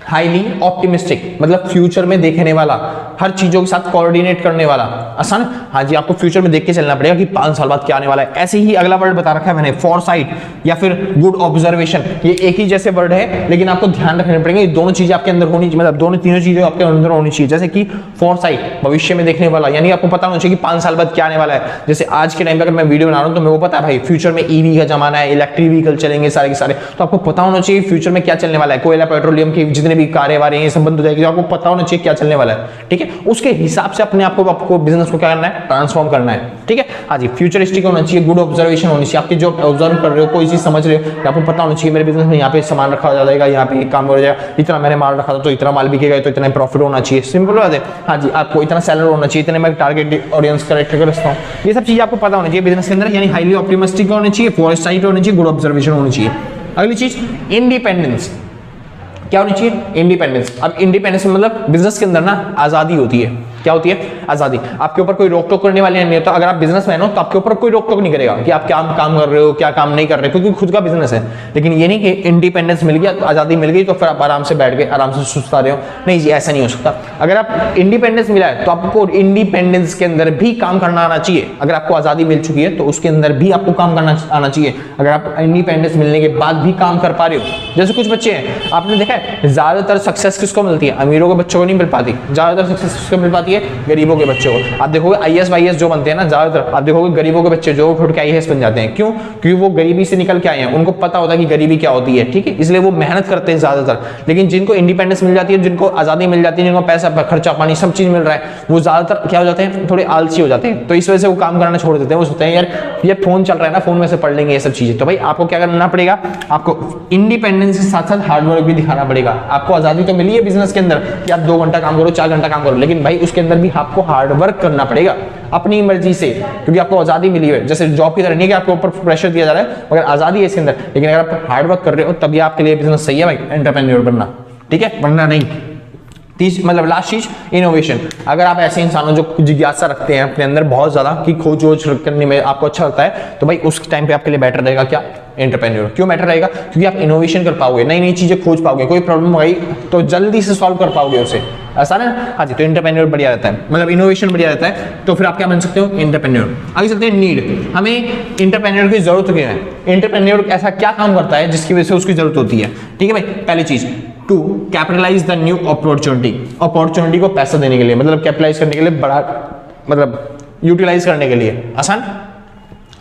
हाईली ऑप्टिमिस्टिक मतलब फ्यूचर में देखने वाला, हर चीजों के साथ कोऑर्डिनेट करने वाला। आसान है? हाँ जी, आपको फ्यूचर में देख के चलना पड़ेगा कि 5 साल बाद क्या आने वाला है। ऐसे ही अगला वर्ड बता रखा है मैंने, फॉरसाइट या फिर गुड ऑब्जर्वेशन, ये एक ही जैसे वर्ड है लेकिन आपको ध्यान रखने पड़ेंगे, ये दोनों चीजें आपके अंदर होनी चाहिए, मतलब दोनों तीनों चीजें आपके अंदर होनी चाहिए। जैसे कि फॉरसाइट, भविष्य में देखने वाला, यानी आपको पता होना चाहिए कि 5 साल बाद क्या आने वाला है। जैसे आज के टाइम पे अगर मैं वीडियो बना रहा हूं तो मेरे को पता है भाई फ्यूचर में ईवी का जमाना है, इलेक्ट्रिक व्हीकल चलेंगे सारे के सारे, तो आपको पता होना चाहिए फ्यूचर में क्या चलने वाला है। कोयला पेट्रोलियम की जितने भी कारें वारे हैं सब बंद हो जाएगी, तो आपको पता होना चाहिए क्या चलने वाला है। ठीक है, उसके हिसाब से अपने आपको बिजनेस को क्या करना है, ट्रांसफॉर्म करना है। ठीक है, हाँ जी, फ्यूचरिस्टिक होना चाहिए, गुड ऑब्जर्वेशन होनी चाहिए, आपके जो ऑब्जर्व कर रहे हो, कोई चीज समझ रहे हो, आपको पता होना चाहिए मेरे बिजनेस में यहाँ पे सामान रखा जाएगा, यहाँ पे काम हो जाएगा, इतना मैंने माल रखा था तो इतना माल बिकेगा, तो इतना प्रॉफिट होना चाहिए। सिंपल बात है। हाँ जी, आपको इतना सैलरी होना चाहिए, इतने मैं टारगेट ऑडियंस करेक्ट कर सकता हूँ, ये सब चीजें आपको पता होना चाहिए बिजनेस के अंदर। यानी हाईली ऑप्टिमिस्टिक होना चाहिए, फॉरसाइट होनी चाहिए, गुड ऑब्जर्वेशन होनी चाहिए। अगली चीज, इंडिपेंडेंस। क्या होनी चाहिए, इंडिपेंडेंस। अब इंडिपेंडेंस मतलब बिजनेस के अंदर ना आजादी होती है। क्या होती है, आजादी। आपके ऊपर कोई रोक टोक करने वाले नहीं होता। अगर आप बिजनेसमैन हो तो आपके ऊपर कोई रोक टोक नहीं करेगा कि आप क्या काम कर रहे हो, क्या काम नहीं कर रहे, क्योंकि खुद का बिजनेस है। लेकिन ये नहीं कि इंडिपेंडेंस मिल गया तो आजादी मिल गई तो फिर आप आराम से बैठ गए, आराम से सुस्ता रहे हो, नहीं जी, ऐसा नहीं हो सकता। अगर आप इंडिपेंडेंस मिला है तो आपको इंडिपेंडेंस के अंदर भी काम करना आना चाहिए। अगर आपको आजादी मिल चुकी है तो उसके अंदर भी आपको काम करना आना चाहिए। अगर आप इंडिपेंडेंस मिलने के बाद भी काम कर पा रहे हो, जैसे कुछ बच्चे हैं, आपने देखा है ज्यादातर सक्सेस किसको मिलती है, अमीरों के बच्चों को नहीं मिल पाती। ज्यादातर सक्सेस किसको मिल पाती है, गरीबों के बच्चों को। आप देखोगे आईएएस वाईएएस जो बनते हैं ना, ज्यादातर आप देखोगे गरीबों के बच्चे जो उठ के आईएएस बन जाते हैं। क्यों? क्योंकि वो गरीबी से निकल के आए हैं, उनको पता होता है कि गरीबी क्या होती है। ठीक है, इसलिए वो मेहनत करते हैं ज्यादातर। लेकिन जिनको इंडिपेंडेंस मिल जाती है, जिनको आजादी मिल जाती है, जिनको पैसा खर्चा पानी सब चीज मिल रहा है, वो ज्यादातर क्या हो जाते हैं, थोड़े आलसी हो जाते हैं। तो इस वजह से वो काम करना छोड़ देते हैं। वो सोचते हैं यार ये फोन चल रहा है ना, फोन में से पढ़ लेंगे ये सब चीजें। तो भाई आपको क्या करना पड़ेगा, आपको इंडिपेंडेंस के साथ साथ हार्डवर्क भी दिखाना पड़ेगा। आपको आजादी तो मिली है बिजनेस के अंदर कि आप 2 घंटा काम करो, 4 घंटा काम करो, लेकिन भाई उसके अंदर भी आपको हार्डवर्क करना पड़ेगा अपनी मर्जी से, क्योंकि आपको आजादी मिली है। जैसे जॉब की तरह नहीं कि आपके ऊपर प्रेशर दिया जा रहा है, मगर आजादी है इसके अंदर। लेकिन अगर आप हार्डवर्क कर रहे हो तभी आपके लिए बिजनेस सही है भाई, एंटरप्रेन्योर बनना। ठीक है, बनना नहीं। मतलब लास्ट चीज, इनोवेशन। अगर आप ऐसे इंसान हो जो जिज्ञासा रखते हैं अपने अंदर बहुत ज्यादा कि खोज वोज करने में आपको अच्छा लगता है, तो भाई उस टाइम पे आपके लिए बेटर रहेगा क्या, एंटरप्रेन्योर। क्यों बेटर रहेगा, क्योंकि आप इनोवेशन कर पाओगे, नई नई चीजें खोज पाओगे, कोई प्रॉब्लम आई तो जल्दी से सॉल्व कर पाओगे उसे। आसान है? हाँ जी, तो एंटरप्रेन्योर बढ़िया रहता है, मतलब इनोवेशन बढ़िया रहता है। तो फिर आप क्या बन सकते हो, एंटरप्रेन्योर। आगे चलते हैं, नीड। हमें एंटरप्रेन्योर की जरूरत क्यों है, एंटरप्रेन्योर ऐसा क्या काम करता है जिसकी वजह से उसकी जरूरत होती है। ठीक है भाई, पहली चीज, to capitalise the new opportunity को पैसा देने के लिए, मतलब कैपिटलाइज करने के लिए, बड़ा मतलब यूटिलाइज करने के लिए। आसान।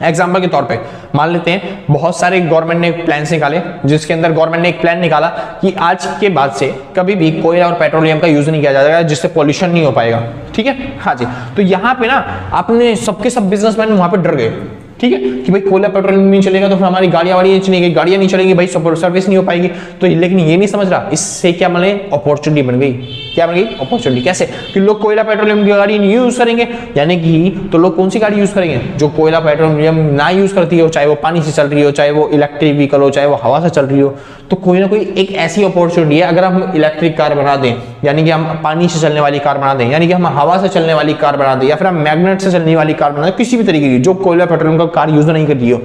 एग्जाम्पल के तौर पे मान लेते हैं बहुत सारे गवर्नमेंट ने प्लान निकाले, जिसके अंदर गवर्नमेंट ने एक प्लान निकाला कि आज के बाद से कभी भी कोयला और पेट्रोलियम का यूज नहीं किया जाएगा, जिससे पॉल्यूशन नहीं हो पाएगा। ठीक है, हाँ जी। तो यहाँ पे ना आपने सबके सब बिजनेसमैन वहां पे डर गए। ठीक है, कि भाई कोयला पेट्रोलियम नहीं चलेगा तो फिर हमारी गाड़ियां चलेंगी, गाड़ियां नहीं चलेंगी भाई, सर्विस नहीं हो पाएगी। तो लेकिन ये नहीं समझ रहा इससे क्या बने, अपॉर्चुनिटी बन गई। क्या बन गई, अपॉर्चुनिटी। कैसे कि लोग कोयला पेट्रोलियम की गाड़ी नहीं यूज करेंगे, यानी कि तो लोग कौन सी गाड़ी यूज करेंगे, जो कोयला पेट्रोलियम ना यूज करती हो, चाहे वो पानी से चल रही हो, चाहे वो इलेक्ट्रिक व्हीकल हो, चाहे वो हवा से चल रही हो। तो कोई ना कोई एक ऐसी अपॉर्चुनिटी है, अगर हम इलेक्ट्रिक कार बना दें, यानी कि हम पानी से चलने वाली कार बना दें, यानी कि हम हवा से चलने वाली कार बना दें, या फिर हम मैग्नेट से चलने वाली कार बना दें, किसी भी तरीके की जो कोयला पेट्रोलियम का कार यूज नहीं कर रही हो,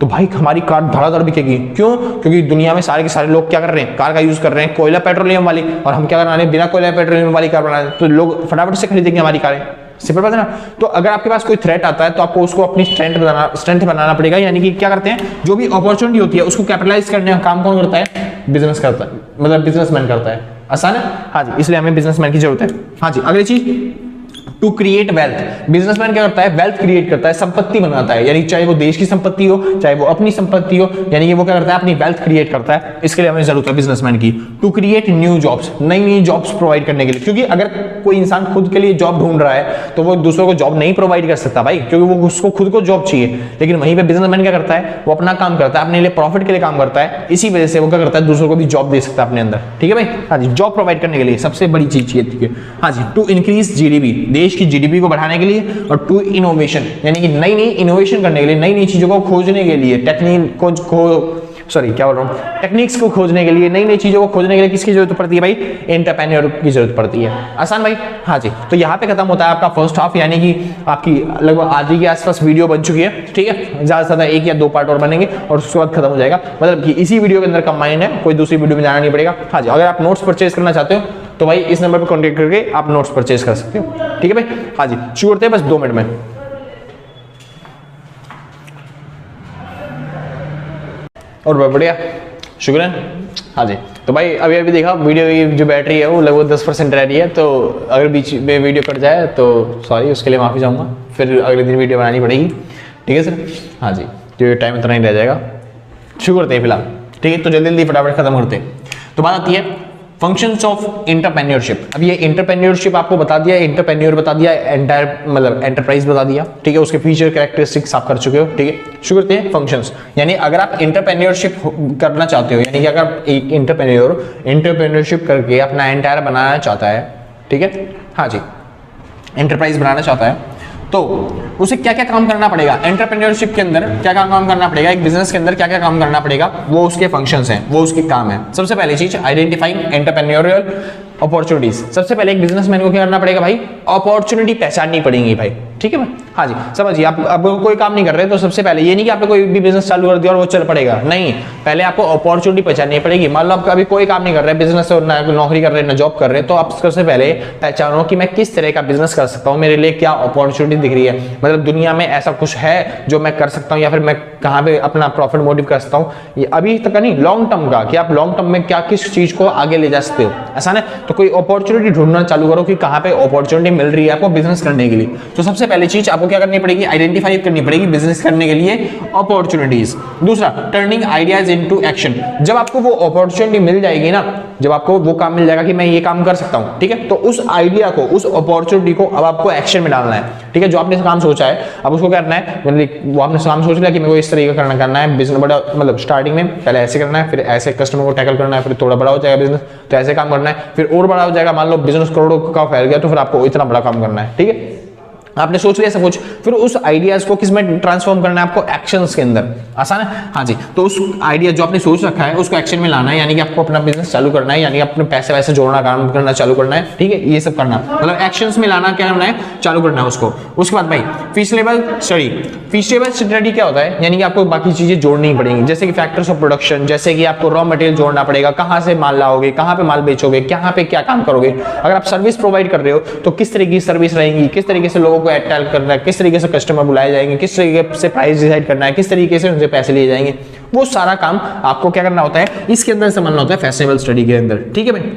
तो भाई हमारी कार धड़ाधड़ बिकेगी। क्यों? क्योंकि दुनिया में सारे के सारे लोग क्या कर रहे हैं, कार का यूज कर रहे हैं, कोयला पेट्रोलियम वाली, और हम क्या बना रहे हैं, बिना कोयला पेट्रोलियम वाली कार बना रहे हैं, तो लोग फटाफट से खरीदेंगे हमारी कारें। सिंपल बात है ना। तो अगर आपके पास कोई थ्रेट आता है तो आपको उसको अपनी स्ट्रेंथ बनाना पड़ेगा। यानी कि क्या करते हैं, जो भी अपॉर्चुनिटी होती है उसको कैपिटलाइज करने का काम कौन करता है, बिजनेस करता है, मतलब बिजनेसमैन करता है। आसान है? हाँ जी, इसलिए हमें बिजनेसमैन की जरूरत है। हाँ जी, अगली चीज, टू क्रिएट वेल्थ। बिजनेसमैन क्या करता है, वेल्थ क्रिएट करता है, संपत्ति बनाता है, यानी चाहे वो देश की संपत्ति हो चाहे वो अपनी संपत्ति हो, यानी कि वो क्या करता है, अपनी वेल्थ क्रिएट करता है। इसके लिए हमें जरूरत है बिजनेसमैन की। टू क्रिएट न्यू जॉब्स, नई नई जॉब्स प्रोवाइड करने के लिए, क्योंकि अगर कोई इंसान खुद के लिए जॉब ढूंढ रहा है तो वो दूसरों को जॉब नहीं प्रोवाइड कर सकता भाई, क्योंकि वो उसको खुद को जॉब चाहिए। लेकिन वहीं पे बिजनेसमैन क्या करता है, वो अपना काम करता है, अपने लिए प्रॉफिट के लिए काम करता है, इसी वजह से वो क्या करता है, दूसरों को भी जॉब दे सकता है अपने अंदर। ठीक है भाई, हाँ जी, जॉब प्रोवाइड करने के लिए सबसे बड़ी चीज ये थी। हाँ जी, टू इंक्रीज जीडीपी, देश की जीडीपी को बढ़ाने के लिए, और टू इनोवेशन, यानी कि नई नई इनोवेशन करने के लिए, नई नई चीजों को खोजने के लिए, टेक्निक्स को खोजने के लिए, नई नई चीजों को खोजने के लिए किसकी जरूरत पड़ती है भाई, एंटरप्रेन्योर की जरूरत पड़ती है। आसान भाई, हाँ जी। तो यहाँ पे खत्म होता है आपका फर्स्ट हाफ, यानी कि आपकी लगभग आधी के आसपास वीडियो बन चुकी है। ठीक है, ज्यादा से ज्यादा 1 या 2 पार्ट और बनेंगे और उसके बाद खत्म हो जाएगा, मतलब कि इसी वीडियो के अंदर कंबाइंड है, कोई दूसरी वीडियो में जाना नहीं पड़ेगा। हाँ जी, अगर आप नोट्स परचेज करना चाहते हो तो भाई इस नंबर पर कॉन्टेक्ट करके आप नोट्स परचेज कर सकते हो। ठीक है भाई, हाँ जी, शुरू करते हैं बस 2 मिनट में। और बहुत बढ़िया, शुक्रिया। हाँ जी, तो भाई अभी अभी देखा वीडियो की जो बैटरी है वो लगभग 10% रह रही है, तो अगर बीच में वीडियो कट जाए तो सॉरी, उसके लिए माफ़ी चाहूँगा, फिर अगले दिन वीडियो बनानी पड़ेगी। ठीक है सर, हाँ जी, तो टाइम इतना ही रह जाएगा। शुरू करते हैं फिलहाल। ठीक है, तो जल्दी जल्दी फटाफट खत्म करते हैं। तो बात आती है फंक्शंस ऑफ एंटरप्रेन्योरशिप। अब ये एंटरप्रेन्योरशिप आपको बता दिया, एंटरप्रेन्योर बता दिया, एंटायर मतलब एंटरप्राइज बता दिया। ठीक है, उसके फीचर कैरेक्टरिस्टिक्स आप कर चुके हो। ठीक है, शुरू करते हैं फंक्शंस। यानी अगर आप एंटरप्रेन्योरशिप करना चाहते हो, यानी कि अगर एक एंटरप्रेन्योरशिप करके अपना एंटायर बनाना चाहता है, ठीक है, हाँ जी, एंटरप्राइज बनाना चाहता है, तो उसे क्या क्या काम करना पड़ेगा, एंटरप्रेन्योरशिप के अंदर क्या क्या काम करना पड़ेगा, एक बिजनेस के अंदर क्या क्या काम करना पड़ेगा, वो उसके फंक्शंस हैं, वो उसके काम है। सबसे पहली चीज, आइडेंटिफाइंग एंटरप्रेन्योरियल अपॉर्चुनिटीज। सबसे पहले एक बिजनेसमैन को क्या करना पड़ेगा भाई, अपॉर्चुनिटी पहचाननी पड़ेगी भाई। ठीक है भाई, हाँ जी, समझिए, आप कोई काम नहीं कर रहे तो सबसे पहले ये नहीं कि आपने कोई भी बिजनेस चालू कर दिया और वो चल पड़ेगा, नहीं, पहले आपको अपॉर्चुनिटी पहचाननी पड़ेगी। मान लो आप अभी कोई काम नहीं कर रहे, बिजनेस और नौकरी कर रहे, ना जॉब कर रहे, तो आप सबसे पहले पहचानो कि मैं किस तरह का बिजनेस कर सकता हूँ, मेरे लिए क्या अपॉर्चुनिटी दिख रही है, मतलब दुनिया में ऐसा कुछ है जो मैं कर सकता हूँ, या फिर मैं कहाँ पे अपना प्रॉफिट मोटिव कर सकता हूँ, ये अभी तक का नहीं, लॉन्ग टर्म का, कि आप लॉन्ग टर्म में क्या किस चीज को आगे ले जा सकते हो। ऐसा ना, तो कोई अपॉर्चुनिटी ढूंढना चालू करो कि कहाँ पे अपॉर्चुनिटी मिल रही है आपको बिजनेस करने के लिए। तो सबसे पहली चीज आपको क्या करनी पड़ेगी, आइडेंटिफाई करनी पड़ेगी बिजनेस करने के लिए अपॉर्चुनिटीज। दूसरा, टर्निंग आइडियाज इनटू एक्शन। जब आपको वो अपॉर्चुनिटी मिल जाएगी ना, जब आपको वो काम मिल जाएगा कि मैं ये काम कर सकता हूँ, ठीक है, तो उस आइडिया को, उस अपॉर्चुनिटी को अब आपको एक्शन में डालना है। ठीक है, जो आपने काम सोचा है अब उसको क्या करना है, वो आपने काम सोच लिया कि मेरे को इस तरीके का करना है बिजनेस, बड़ा मतलब स्टार्टिंग में पहले ऐसे करना है, फिर ऐसे कस्टमर को टैकल करना है, फिर थोड़ा बड़ा हो जाएगा बिजनेस तो ऐसे काम करना है, फिर और बड़ा हो जाएगा, मान लो बिजनेस करोड़ों का फैल गया तो फिर आपको इतना बड़ा काम करना है। ठीक है, आपने सोच लिया सब कुछ, फिर उस आइडियाज को किस में ट्रांसफॉर्म करना है आपको, एक्शंस के अंदर। आसान है, हाँ जी। तो उस आइडिया जो आपने सोच रखा है उसको एक्शन में लाना है, यानी कि आपको अपना बिजनेस चालू करना है, यानी कि अपने पैसे वैसे जोड़ना, काम करना चालू करना है। ठीक है, ये सब करना, मतलब एक्शंस में लाना, क्या करना है, चालू करना है उसको। उसके बाद भाई फीसिबल स्टडी। फीसिबल स्टडी क्या होता है, यानी कि आपको बाकी चीजें जोड़नी पड़ेंगी, जैसे कि फैक्टर्स ऑफ प्रोडक्शन, जैसे कि आपको रॉ मटेरियल जोड़ना पड़ेगा, कहाँ से माल लाओगे, कहाँ पे माल बेचोगे, कहाँ पे क्या काम करोगे। अगर आप सर्विस प्रोवाइड कर रहे हो तो किस तरीके की सर्विस रहेगी, किस तरीके से लोगों को अट्रैक्ट करना है, किस तरीके से कस्टमर बुलाए जाएंगे, किस तरीके से प्राइस डिसाइड करना है, किस तरीके से उनसे पैसे लिए जाएंगे, वो सारा काम आपको क्या करना होता है, इसके अंदर समझना होता है, फैशनेबल स्टडी के अंदर। ठीक है भाई,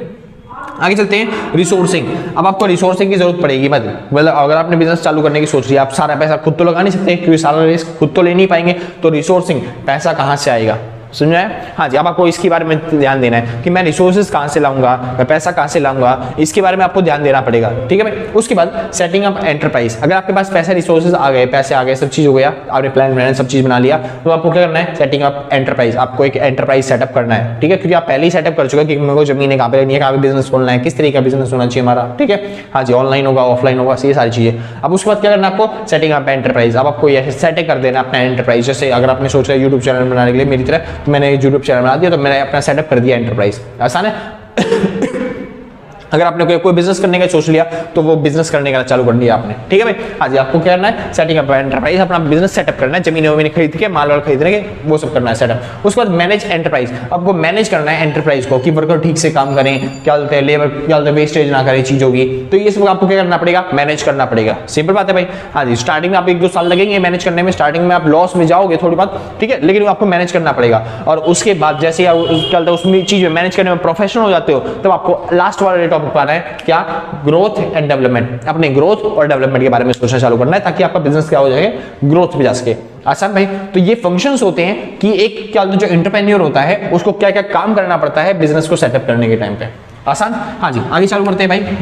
आगे चलते हैं, रिसोर्सिंग। अब आपको रिसोर्सिंग की जरूरत पड़ेगी, मतलब अगर आपने बिजनेस चालू करने की सोच रही है, आप सारा पैसा खुद तो लगा नहीं सकते क्योंकि सारा रिस्क खुद तो ले नहीं पाएंगे, तो रिसोर्सिंग, पैसा कहाँ से आएगा, समझ आया? हाँ जी, अब आपको इसके बारे में ध्यान देना है कि मैं रिसोर्सेज कहाँ से लाऊंगा, मैं पैसा कहाँ से लाऊंगा, इसके बारे में आपको ध्यान देना पड़ेगा। ठीक है भाई, उसके बाद सेटिंग अप एंटरप्राइज। अगर आपके पास पैसे, रिसोर्सेज आ गए, पैसे आ गए, सब चीज हो गया, आपने प्लान बनाया, सब चीज बना लिया, तो आपको क्या करना है, सेटिंग अप एंटरप्राइज। आपको एक एंटरप्राइज सेटअप करना है। ठीक है, क्योंकि आप पहले ही सेटअप कर चुके हैं कि मेरे को जमीन कहाँ पे लेनी है, कहाँ पे बिजनेस खोलना है, किस तरीके का बिजनेस होना चाहिए हमारा। ठीक है, हाँ जी, ऑनलाइन होगा, ऑफलाइन होगा, ये सारी चीजें। अब उसके बाद क्या करना है आपको, सेटिंग अप एंटरप्राइज। अब आपको ये सेट कर देना अपना एंटरप्राइज। जैसे अगर आपने सोचा है यूट्यूब चैनल बनाने के लिए मेरी तरह, तो मैंने यूट्यूब चैनल बना दिया, तो मैंने अपना सेटअप कर दिया एंटरप्राइज। आसान है। अगर आपने कोई बिजनेस करने का सोच लिया तो वो बिजनेस करने का चालू कर दिया आपने। ठीक है भाई, हाँ जी, आपको क्या करना है, सेटिंग अप एंटरप्राइज, अपना बिजनेस सेटअप करना है, जमीन वमीन खरीद के, माल वाल खरीदने के, वो सब करना है सेटअप। उसके बाद मैनेज एंटरप्राइज। आपको मैनेज करना है एंटरप्राइज को कि वर्कर ठीक से काम करें, क्या बोलते हैं, लेबर क्या बोलते हैं, वेस्टेज ना करें चीजों की, तो ये सब आपको क्या करना पड़ेगा, मैनेज करना पड़ेगा। सिंपल बात है भाई, हाँ जी। स्टार्टिंग में आप 1-2 साल लगेंगे मैनेज करने में, स्टार्टिंग में आप लॉस में जाओगे थोड़ी बात, ठीक है, लेकिन आपको मैनेज करना पड़ेगा। और उसके बाद जैसे उसमें चीज में मैनेज करने में प्रोफेशनल हो जाते हो, तब आपको लास्ट वाले टॉपिक टॉपिक पाना है क्या, ग्रोथ एंड डेवलपमेंट। अपने ग्रोथ और डेवलपमेंट के बारे में सोचना चालू करना है ताकि आपका बिजनेस क्या हो जाए, ग्रोथ पे जा सके। आसान भाई, तो ये फंक्शंस होते हैं कि एक क्या जो एंटरप्रेन्योर होता है उसको क्या क्या काम करना पड़ता है बिजनेस को सेटअप करने के टाइम पे। आसान, हाँ जी, आगे चालू करते हैं भाई।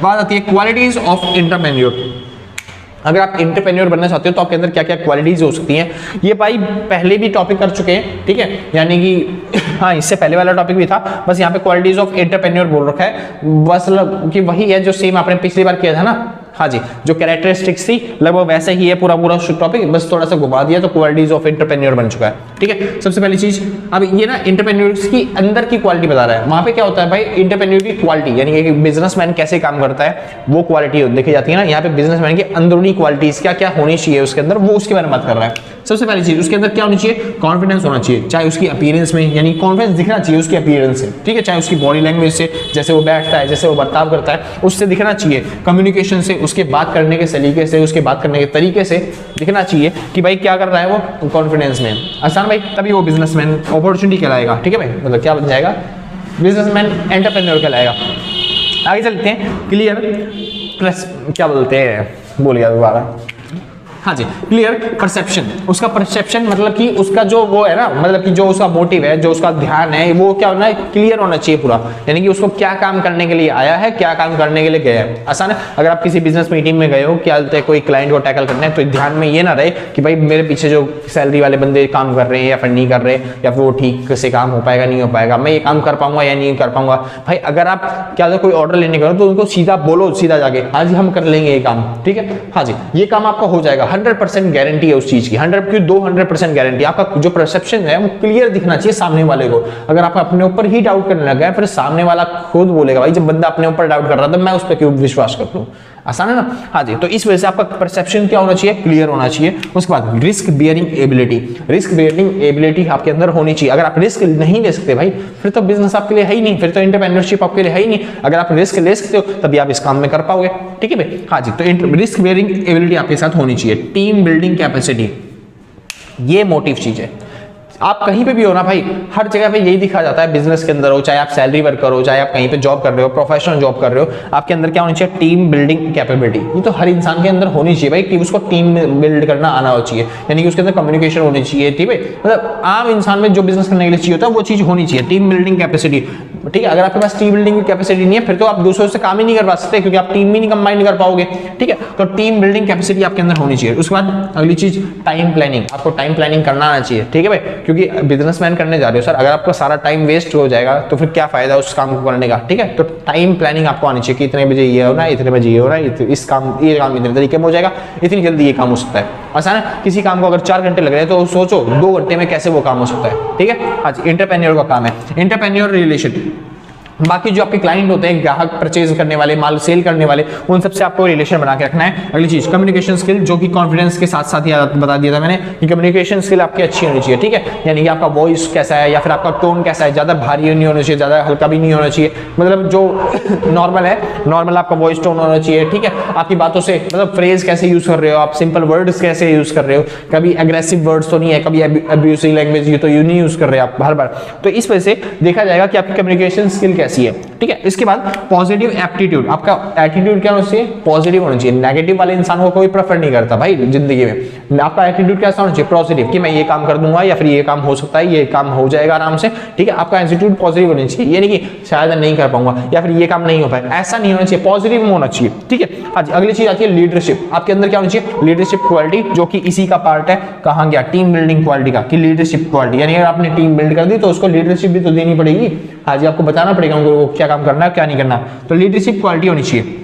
बात आती है क्वालिटीज ऑफ एंटरप्रेन्योर। अगर आप एंटरप्रेन्योर बनना चाहते हो तो आपके अंदर क्या क्या क्वालिटीज हो सकती हैं, ये भाई पहले भी टॉपिक कर चुके हैं, ठीक है, यानी कि हाँ इससे पहले वाला टॉपिक भी था, बस यहाँ पे क्वालिटीज ऑफ एंटरप्रेन्योर बोल रखा है, बस कि वही है जो सेम आपने पिछली बार किया था ना। हाँ जी, जो कैरेक्टरिस्टिक्स थी लगभग वैसे ही है पूरा टॉपिक, बस थोड़ा सा घुमा दिया तो क्वालिटीज ऑफ एंटरप्रेन्योर बन चुका है। ठीक है, सबसे पहली चीज, अब ये ना एंटरप्रेन्योर्स की अंदर की क्वालिटी बता रहा है। वहां पे क्या होता है भाई, एंटरप्रेन्योर की क्वालिटी यानी कि बिजनेसमैन कैसे काम करता है वो क्वालिटी देखी जाती है ना। यहाँ पे बिजनेसमैन की अंदरूनी क्वालिटीज क्या क्या होनी चाहिए उसके अंदर, वो उसके बारे में बात कर रहा है। सबसे पहली चीज उसके अंदर क्या होनी चाहिए, कॉन्फिडेंस होना चाहिए, चाहे उसकी अपीयरेंस में, यानी कॉन्फिडेंस दिखना चाहिए उसकी अपीयरेंस से, ठीक है, चाहे उसकी बॉडी लैंग्वेज से, जैसे वो बैठता है, जैसे वो बर्ताव करता है, उससे दिखना चाहिए। कम्युनिकेशन से, उसके बात करने के सलीके से, उसके बात करने के तरीके से दिखना चाहिए कि भाई क्या कर रहा है वो कॉन्फिडेंस में। आसान भाई, तभी वो बिजनेसमैन अपॉर्चुनिटी कहलाएगा। ठीक है भाई, मतलब क्या बन जाएगा, बिजनेसमैन एंटरप्रेन्योर कहलाएगा। आगे चलते हैं, क्लियर प्लस क्या बोलते हैं, बोल गया दोबारा, हाँ जी, क्लियर परसेप्शन। उसका परसेप्शन मतलब कि उसका जो वो है ना, मतलब कि जो उसका मोटिव है, जो उसका ध्यान है, वो क्या होना है, क्लियर होना चाहिए पूरा, यानी कि उसको क्या काम करने के लिए आया है, क्या काम करने के लिए गया है। आसान है, अगर आप किसी बिजनेस मीटिंग में गए हो, क्या कोई क्लाइंट को टैकल करना है, तो ध्यान में ये ना रहे कि भाई मेरे पीछे जो सैलरी वाले बंदे काम कर रहे हैं या फिर नहीं कर रहे, या फिर वो ठीक से काम हो पाएगा नहीं हो पाएगा, मैं ये काम कर पाऊंगा या नहीं कर पाऊंगा। भाई अगर आप क्या कोई ऑर्डर लेने का हो तो उनको सीधा बोलो, सीधा जाके आज हम कर लेंगे ये काम, ठीक है, हाँ जी, ये काम आपका हो जाएगा। 100% गारंटी है उस चीज की, 200% गारंटी। आपका जो परसेप्शन है वो क्लियर दिखना चाहिए सामने वाले को। अगर आप अपने ऊपर ही डाउट करने लगा है, फिर सामने वाला खुद बोलेगा भाई जब बंदा अपने ऊपर डाउट कर रहा था मैं उस पर क्यों विश्वास कर लूं। आसान है ना, हाँ जी। तो इस वजह से आपका परसेप्शन क्या होना चाहिए, क्लियर होना चाहिए। उसके बाद risk bearing ability, risk bearing ability आपके अंदर होनी चाहिए। अगर आप रिस्क नहीं ले सकते भाई, फिर तो बिजनेस आपके लिए है ही नहीं, फिर तो एंटरप्रेन्योरशिप आपके लिए है ही नहीं। अगर आप रिस्क ले सकते हो तभी आप इस काम में कर पाओगे, ठीक है भाई, हाँ जी। तो रिस्क बियरिंग एबिलिटी आपके साथ होनी चाहिए। टीम बिल्डिंग कैपेसिटी, ये मोटिव चीज है। आप कहीं पे भी हो ना भाई, हर जगह पे यही दिखा जाता है, बिजनेस के अंदर हो, चाहे आप सैलरी वर्कर हो, चाहे आप कहीं पे जॉब कर रहे हो, प्रोफेशनल जॉब कर रहे हो, आपके अंदर क्या होनी चाहिए, टीम बिल्डिंग कैपेबिलिटी। ये तो हर इंसान के अंदर होनी चाहिए भाई कि उसको टीम बिल्ड करना आना चाहिए, यानी कि उसके अंदर कम्युनिकेशन होनी चाहिए, ठीक है। मतलब आम इंसान में जो बिजनेस करने के लिए चाहिए होता है वो चीज होनी चाहिए, टीम बिल्डिंग कैपेसिटी, ठीक है। अगर आपके पास टीम बिल्डिंग की कैपेसिटी नहीं है फिर तो आप दूसरों से काम ही नहीं करवा सकते, क्योंकि आप टीम भी नहीं कंबाइन कर पाओगे, ठीक है। तो टीम बिल्डिंग कैपेसिटी आपके अंदर होनी चाहिए। उसके बाद अगली चीज टाइम प्लानिंग, आपको टाइम प्लानिंग करना आना चाहिए, ठीक है भाई, क्योंकि बिजनेस करने जा रहे हो सर, अगर आपका सारा टाइम वेस्ट हो जाएगा तो फिर क्या फायदा उस काम को करने का, ठीक है। तो टाइम प्लानिंग आपको आनी चाहिए कि इतने बजे ये होना है, इतने बजे ये हो रहा है, इस काम ये काम इतने तरीके में हो जाएगा, इतनी जल्दी ये काम हो सकता है। आसान है, किसी काम को अगर 4 घंटे लग रहे हैं तो सोचो 2 घंटे में कैसे वो काम हो सकता है, ठीक है। आज एंटरप्रेन्योर का काम है, एंटरप्रेन्योर रिलेशन। बाकी जो आपके क्लाइंट होते हैं, ग्राहक परचेज करने वाले, माल सेल करने वाले, उन सबसे आपको रिलेशन बना के रखना है। अगली चीज कम्युनिकेशन स्किल, जो कि कॉन्फिडेंस के साथ साथ ही बता दिया था मैंने कि कम्युनिकेशन स्किल आपकी अच्छी होनी चाहिए, ठीक है। यानी कि आपका वॉइस कैसा है या फिर आपका टोन कैसा है, ज्यादा भारी नहीं होना चाहिए, ज्यादा हल्का भी नहीं होना चाहिए, मतलब जो नॉर्मल है, नॉर्मल आपका वॉइस टोन होना चाहिए, ठीक है। आपकी बातों से मतलब फ्रेज कैसे यूज कर रहे हो आप, सिंपल वर्ड्स कैसे यूज कर रहे हो, कभी एग्रेसिव वर्ड्स तो नहीं है, कभी अब्यूसिव लैंग्वेज ये तो यू नहीं यूज कर रहे आप हर बार। तो इस वजह से देखा जाएगा कि आपकी कम्युनिकेशन स्किल कैसी है, ठीक है। इसके बाद पॉजिटिव एप्टीट्यूड, आपका एटीट्यूड क्या होना चाहिए, पॉजिटिव होना चाहिए। नेगेटिव वाले इंसान को कोई प्रेफर नहीं करता भाई जिंदगी में। आपका एटीट्यूड कैसा होना चाहिए, पॉजिटिव, कि मैं ये काम कर दूंगा या फिर ये काम हो सकता है, ये काम हो जाएगा आराम से, ठीक है। आपका एटीट्यूड पॉजिटिव होना चाहिए, ये नहीं कि शायद नहीं कर पाऊंगा या फिर ये काम नहीं हो पाएगा, ऐसा नहीं होना चाहिए, पॉजिटिव होना चाहिए, ठीक है। आज अगली चीज आती है लीडरशिप। आपके अंदर क्या होनी चाहिए, लीडरशिप क्वालिटी, जो कि इसी का पार्ट है, कहां गया, टीम बिल्डिंग क्वालिटी का, कि लीडरशिप क्वालिटी, यानी अगर आपने टीम बिल्ड कर दी तो उसको लीडरशिप भी तो देनी पड़ेगी। आज आपको बताना पड़ेगा उनको क्या काम करना है क्या नहीं करना, तो लीडरशिप क्वालिटी होनी चाहिए।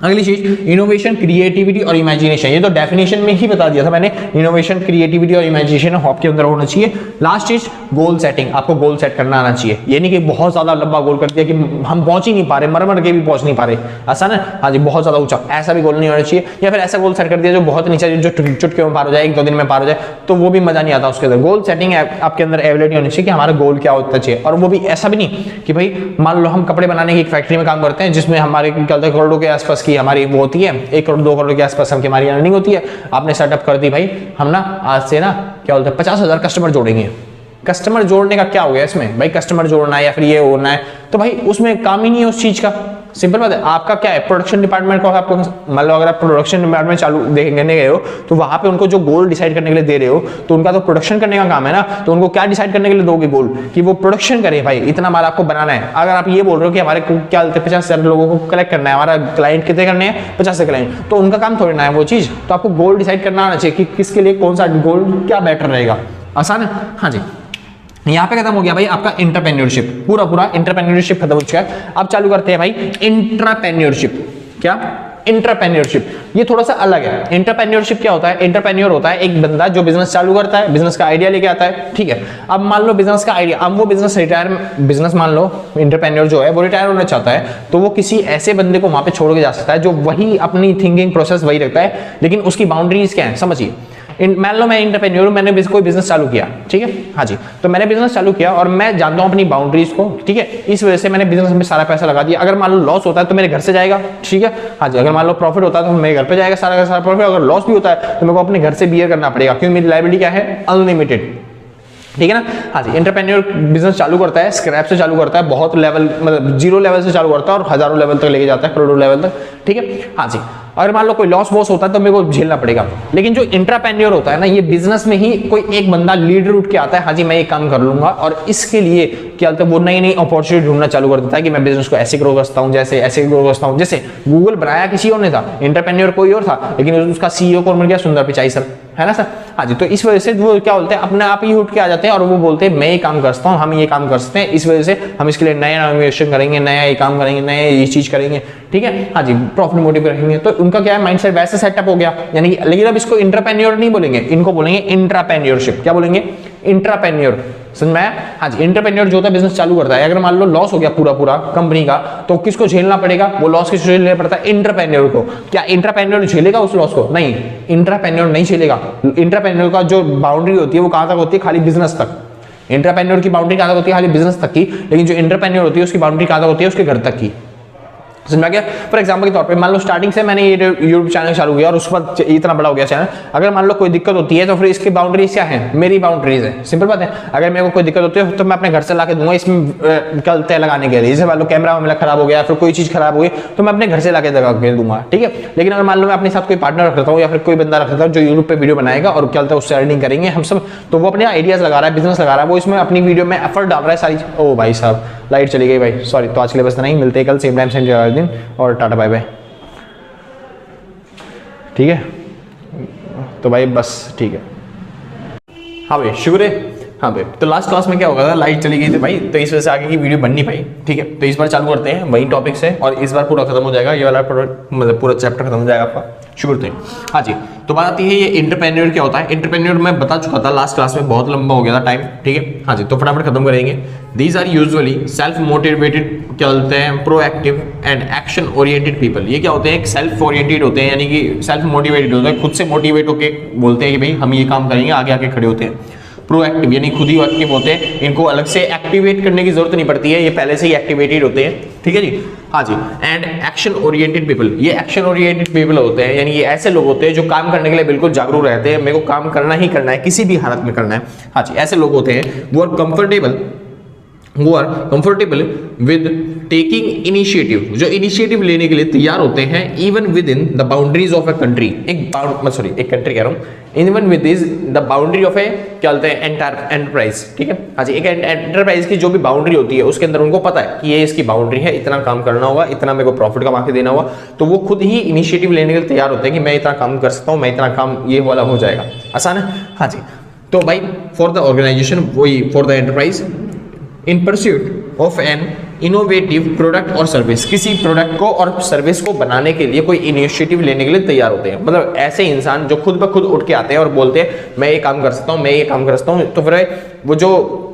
अगली चीज इनोवेशन, क्रिएटिविटी और इमेजिनेशन, ये तो डेफिनेशन में ही बता दिया था मैंने, इनोवेशन, क्रिएटिविटी और इमेजिनेशन आपके अंदर होना चाहिए। लास्ट चीज गोल सेटिंग, आपको गोल सेट करना आना चाहिए, ये नहीं कि बहुत ज्यादा लंबा गोल कर दिया कि हम पहुंच ही नहीं पा रहे, मर के भी पहुंच नहीं पा रहे, आसान है, हाँ जी, बहुत ज्यादा ऊंचा, ऐसा भी गोल नहीं होना चाहिए। या फिर ऐसा गोल सेट कर दिया जो बहुत नीचे, जो चुटकियों में पार हो जाए, 1-2 दिन में पार हो जाए, तो वो भी मजा नहीं आता उसके अंदर। गोल सेटिंग आपके अंदर एबिलिटी होनी चाहिए कि हमारा गोल क्या होता चाहिए, और वो भी ऐसा भी नहीं कि भाई मान लो हम कपड़े बनाने की एक फैक्ट्री में काम करते हैं जिसमें हमारे करोड़ों के आसपास की हमारी वो होती है, 1 करोड़ 2 करोड़ के आसपास हमकी हमारी अर्निंग होती है। आपने सेटअप कर दी भाई, हम ना आज से ना क्या बोलते हैं 50,000 कस्टमर जोड़ेंगे। कस्टमर जोड़ने का क्या हो गया इसमें भाई, कस्टमर जोड़ना है या फिर ये होना है, तो भाई उसमें काम ही नहीं है उस चीज का, सिंपल बात है। आपका क्या है, प्रोडक्शन डिपार्टमेंट को आपको मान लो अगर आप प्रोडक्शन डिपार्टमेंट चालू देखने गए हो तो वहां पे उनको जो गोल डिसाइड करने के लिए दे रहे हो तो उनका तो प्रोडक्शन करने का काम है ना, तो उनको क्या डिसाइड करने के लिए दोगे गोल कि वो प्रोडक्शन करे, भाई इतना माल आपको बनाना है। अगर आप ये बोल रहे हो कि हमारे को क्या 50,000 लोगों को कलेक्ट करना है, हमारा क्लाइंट कितने करने हैं 50 से क्लाइंट, तो उनका काम थोड़ी ना है वो चीज, तो आपको गोल डिसाइड करना आना चाहिए कि किसके लिए कौन सा गोल क्या बेटर रहेगा। आसान है। हाँ जी, यहाँ पे खत्म हो गया भाई आपका इंटरप्रेन्योरशिप, पूरा पूरा इंटरप्रेन्योरशिप खत्म हो चुका है। अब चालू करते हैं भाई इंट्राप्रेन्योरशिप। क्या? इंटरप्रेन्योरशिप। ये थोड़ा सा अलग है। इंटरप्रेन्योरशिप क्या होता है? इंटरप्रेन्योर होता है एक बंदा जो बिजनेस चालू करता है, बिजनेस का आइडिया लेके आता है, ठीक है। अब मान लो बिजनेस का आइडिया, अब वो बिजनेस मान लो इंटरप्रेन्योर जो है वो रिटायर होना चाहता है, तो वो किसी ऐसे बंदे को वहां पे छोड़ के जा सकता है जो वही अपनी थिंकिंग प्रोसेस वही रखता है, लेकिन उसकी बाउंड्रीज क्या है समझिए। मान लो मैं इंटरप्रेन्योर हूं, मैंने कोई बिजनेस चालू किया, ठीक है। हाँ जी, तो मैंने बिजनेस चालू किया और मैं जानता हूं अपनी बाउंड्रीज को, ठीक है। इस वजह से मैंने बिजनेस में सारा पैसा लगा दिया। अगर मान लो लॉस होता है तो मेरे घर से जाएगा, ठीक है। हाँ जी, अगर मान लो प्रॉफिट होता है तो मेरे घर पे जाएगा सारा का सारा प्रॉफिट। अगर लॉस भी होता है तो मेरे को अपने घर से बियर करना पड़ेगा, क्योंकि मेरी लायबिलिटी क्या है? अनलिमिटेड, ठीक है ना। हाँ जी, इंटरप्रेन्योर बिजनेस चालू करता है, स्क्रैप से चालू करता है, बहुत लेवल मतलब 0 लेवल से चालू करता है और हजारों लेवल तक लेके जाता है, करोड़ों लेवल तक, ठीक है। हाँ जी, अगर मान लो कोई लॉस वॉस होता है तो मेरे को झेलना पड़ेगा। लेकिन जो इंट्राप्रेन्योर होता है ना, ये बिजनेस में ही कोई एक बंदा लीडर उठ के आता है, हाँ जी मैं ये काम कर लूंगा, और इसके लिए क्या होता है वो नई नई अपॉर्चुनिटी ढूंढना चालू कर देता है कि मैं बिजनेस को ऐसे ग्रो करता हूँ, जैसे ऐसे ग्रो करता हूँ। जैसे गूगल बनाया किसी और ने था, इंटरप्रेन्योर कोई और था, लेकिन उसका सीईओ कौन बन गया? सुंदर पिचाई सर, है ना सर। हाँ जी, तो इस वजह से वो क्या बोलते हैं, अपने आप ही उठ के आ जाते हैं और वो बोलते हैं मैं ये काम करता हूँ, हम ये काम कर सकते हैं, इस वजह से हम इसके लिए नया इन्वेस्टमेंट करेंगे, नया ये काम करेंगे, नया ये चीज करेंगे, ठीक है। हाँ जी, प्रॉफिट मोटिव रखेंगे। तो उनका क्या है, माइंडसेट वैसे सेटअप हो गया, यानी लेकिन अब इसको इंटरप्रेन्योर नहीं बोलेंगे, इनको बोलेंगे इंट्राप्रेन्योरशिप। क्या बोलेंगे? इंट्राप्रेन्योर, समझ में आया? हाँ जी, इंटरप्रेन्योर जो होता है बिजनेस चालू करता है, अगर मान लो लॉस हो गया पूरा पूरा कंपनी का, तो किसको झेलना पड़ेगा? वो लॉस किसको झेलना पड़ता है? इंटरप्रेन्योर को। क्या इंटरप्रेन्योर झेलेगा उस लॉस को? नहीं, इंट्राप्रेन्योर नहीं झेलेगा। इंटरप्रेन्योर का जो बाउंड्री होती है वो कहां तक होती है? खाली बिजनेस तक। इंटरप्रेन्योर की बाउंड्री कहां तक होती है? खाली बिजनेस तक की। लेकिन जो इंटरप्रेन्योर होती है उसकी बाउंड्री कहां तक होती है? उसके घर तक की। समझ गया? फॉर एग्जांपल के तौर पे मान लो स्टार्टिंग से मैंने ये यूट्यूब चैनल चालू किया और उसके बाद इतना बड़ा हो गया चैनल। अगर मान लो कोई दिक्कत होती है तो फिर इसकी बाउंड्रीज क्या है? मेरी बाउंड्रीज है। सिंपल बात है, अगर मेरे को कोई दिक्कत होती है तो मैं अपने घर से लाके दूंगा, इसमें कलते लगाने के लिए। जैसे मान लो कैमरा मेरा खराब हो गया, फिर कोई चीज खराब हो गई तो मैं अपने घर से लाके लगा के दूंगा, ठीक है। लेकिन अगर मान लो मैं अपने साथ कोई पार्टनर रख लेता हूँ या फिर कोई बंदा रख लेता हूँ जो यूट्यूब पे वीडियो बनाएगा और क्या होता है उससे अर्निंग करेंगे हम सब, तो वो अपने आइडियाज लगा रहा है, बिजनेस लगा रहा है, वो इसमें अपनी वीडियो में एफर्ट डाल रहा है सारी। ओ भाई साहब लाइट चली गई भाई, सॉरी। तो आज के लिए बस नहीं, मिलते हैं कल सेम टाइम सेम जगह दिन, और टाटा बाय बाय, ठीक है। तो भाई बस ठीक है। हाँ भाई शुक्र है। हाँ भाई, तो लास्ट क्लास में क्या होगा था, लाइट चली गई थी भाई, तो इस वजह से आगे की वीडियो बन नहीं पाई, ठीक है। तो इस बार चालू करते हैं वही टॉपिक से, और इस बार पूरा खत्म हो जाएगा ये वाला मतलब पूरा चैप्टर खत्म हो जाएगा आपका, शुक्र थे। हाँ जी, तो बात आती है ये इंटरप्रेन्योर क्या होता है। इंटरप्रेन्योर मैं बता चुका था लास्ट क्लास में, बहुत लंबा हो गया था टाइम, ठीक है। हाँ जी, तो फटाफट खत्म करेंगे। These are usually self motivated, क्या बोलते हैं, proactive and action oriented people. ये क्या होते हैं, सेल्फ ओरिएंटेड होते हैं, यानी कि सेल्फ मोटिवेटेड होते हैं, खुद से मोटिवेट होकर बोलते हैं कि भाई हम ये काम करेंगे, आगे आके खड़े होते हैं। प्रोएक्टिव यानी खुद ही एक्टिव होते हैं, इनको अलग से एक्टिवेट करने की जरूरत नहीं पड़ती है, ये पहले से ही एक्टिवेटेड होते हैं, ठीक है जी। हाँ जी, एंड एक्शन ओरिएंटेड पीपल, ये एक्शन ओरिएंटेड पीपल होते हैं, यानी ये ऐसे लोग होते हैं जो काम करने के लिए बिल्कुल जागरूक रहते हैं, मेरे को काम करना ही करना है, किसी भी हालत में करना है। हाँ जी, ऐसे लोग होते हैं वो are comfortable with taking initiative, जो इनिशिएटिव लेने के लिए तैयार होते हैं, even within the boundaries of a country, एक कंट्री कह रहा हूँ, even with is the boundary of a क्या बोलते हैं एंटरप्राइज, ठीक है। हाँ जी, एक एंटरप्राइज की जो भी बाउंड्री होती है उसके अंदर उनको पता है कि ये इसकी बाउंड्री है, इतना काम करना होगा, इतना मेरे को प्रॉफिट कमा के देना होगा, तो वो खुद ही इनिशिएटिव लेने के लिए तैयार होते हैं कि मैं इतना काम कर सकता हूँ, मैं इतना काम ये वाला हो जाएगा, आसान है। हाँ जी, तो भाई फॉर द ऑर्गेनाइजेशन, वही for the enterprise in pursuit of an innovative product और सर्विस, किसी प्रोडक्ट को और सर्विस को बनाने के लिए कोई इनिशिएटिव लेने के लिए तैयार होते हैं। मतलब ऐसे इंसान जो खुद ब खुद उठ के आते हैं और बोलते हैं मैं ये काम कर सकता हूँ, मैं ये काम कर सकता हूँ, तो फिर वो जो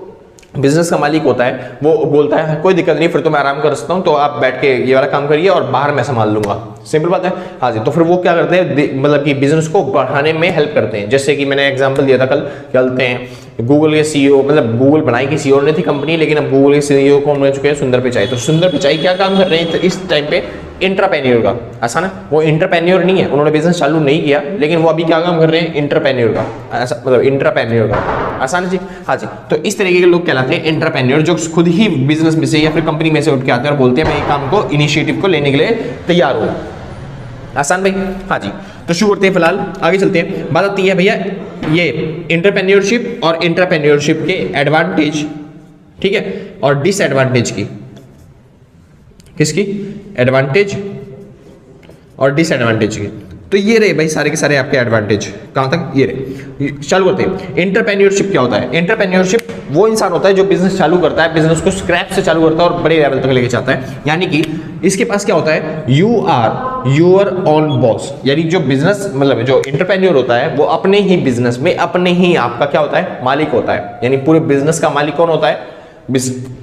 बिजनेस का मालिक होता है वो बोलता है कोई दिक्कत नहीं, फिर तो मैं आराम कर सकता हूँ, तो आप बैठ के ये वाला काम करिए और बाहर मैं संभाल लूंगा, सिंपल बात है। हाँ जी, तो फिर वो क्या करते हैं, मतलब कि बिजनेस को बढ़ाने में हेल्प करते हैं। जैसे कि मैंने एग्जांपल दिया था कल, क्या बोलते हैं गूगल के सीईओ, मतलब गूगल बनाई की सीईओ ने थी कंपनी, लेकिन अब गूगल के सीईओ कौन बन चुके हैं? सुंदर पिचाई। तो सुंदर पिचाई क्या काम कर रहे हैं इस टाइम पे? इंट्राप्रेन्योर का। आसान है, वो इंट्राप्रेन्योर नहीं है, उन्होंने बिजनेस चालू नहीं किया, लेकिन वो अभी क्या काम कर रहे हैं? इंट्राप्रेन्योर का, ऐसा मतलब इंट्राप्रेन्योर का। आसान है जी, हाँ जी। तो इस तरीके के लोग कहलाते हैं इंट्राप्रेन्योर, जो खुद ही बिजनेस में से या फिर कंपनी में से उठ के आते हैं और बोलते हैं मैं ये काम को, इनिशिएटिव को लेने के लिए तैयार हूँ। आसान भाई, हाँ जी। तो शुरू करते हैं, फिलहाल आगे चलते हैं। बात आती है भैया ये एंटरप्रेन्योरशिप और एंटरप्रेन्योरशिप के एडवांटेज, ठीक है, और डिसएडवांटेज की। किसकी? एडवांटेज और डिसएडवांटेज की। तो ये रहे भाई सारे के सारे आपके एडवांटेज। कहां तक? ये रहे। चालू करते हैं। एंटरप्रेन्योरशिप क्या होता है? एंटरप्रेन्योरशिप वो इंसान होता है जो बिजनेस चालू करता है, बिजनेस को स्क्रैच से चालू करता है और बड़े लेवल तक लेके जाता है। यानी कि इसके पास क्या होता है? You are your own boss. यानी जो बिजनेस मतलब जो एंटरप्रेन्योर होता है वो अपने ही बिजनेस में अपने ही आपका क्या होता है? मालिक होता है। यानी पूरे बिजनेस का मालिक कौन होता है?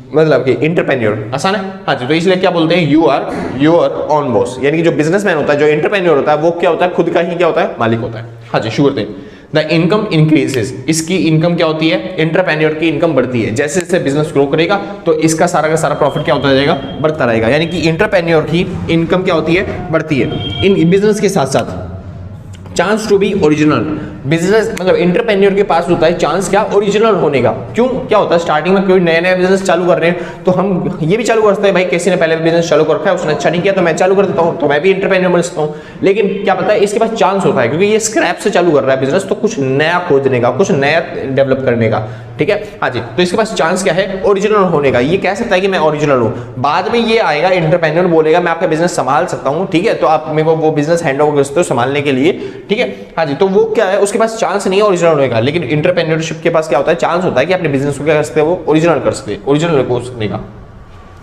मतलब कि इंटरप्रेन्योर। आसान है, हाँ जी। तो इसलिए क्या बोलते हैं? You are your own boss. यानी कि जो बिजनेसमैन होता है, जो इंटरप्रेन्योर होता है, वो क्या होता है? खुद का ही क्या होता है? मालिक होता है। हाँ जी, शुरू करते हैं। The income increases. इसकी इनकम क्या होती है? इंटरप्रेन्योर की इनकम बढ़ती है। जैसे जैसे बिजनेस ग्रो करेगा तो इसका सारा का सारा प्रॉफिट क्या होता जाएगा? बढ़ता रहेगा। यानी कि इंटरप्रेन्योर की इनकम क्या होती है? बढ़ती है। इन बिजनेस के साथ साथ chance to be original. Business मतलब इंटरप्रेन्योर के पास होता है चांस क्या? ओरिजिनल होने का। क्यों? क्या होता है स्टार्टिंग में कोई नया नया बिजनेस चालू कर रहे हैं तो हम ये भी चालू कर सकते हैं, भाई किसी ने पहले बिजनेस चालू कर रखा है, उसने अच्छा नहीं किया तो मैं चालू कर देता हूँ, तो मैं भी इंटरप्रेन्योर बन सकता हूँ। लेकिन क्या पता है इसके पास चांस होता है, क्योंकि ये स्क्रैप से चालू कर रहा है बिजनेस, तो कुछ नया खोजने का, कुछ नया डेवलप करने का। ठीक है, हाँ जी। तो इसके पास चांस क्या है? ओरिजिनल होने का। ये कह सकता है कि मैं ओरिजिनल हूँ। बाद में ये आएगा इंटरप्रेन्योर बोलेगा मैं आपका बिजनेस संभाल सकता हूँ, ठीक है, तो आप मेरे को वो बिजनेस हैंड ओवर कर सकते हो संभालने के लिए, ठीक है, हाँ जी। तो वो क्या है? उसके पास चांस नहीं है ओरिजिनल होने का। लेकिन इंटरप्रेन्योरशिप के पास क्या होता है? चांस होता है कि अपने बिजनेस को क्या कर सकते हैं? वो ओरिजिनल कर सकते हैं, ओरिजिनल को करने का।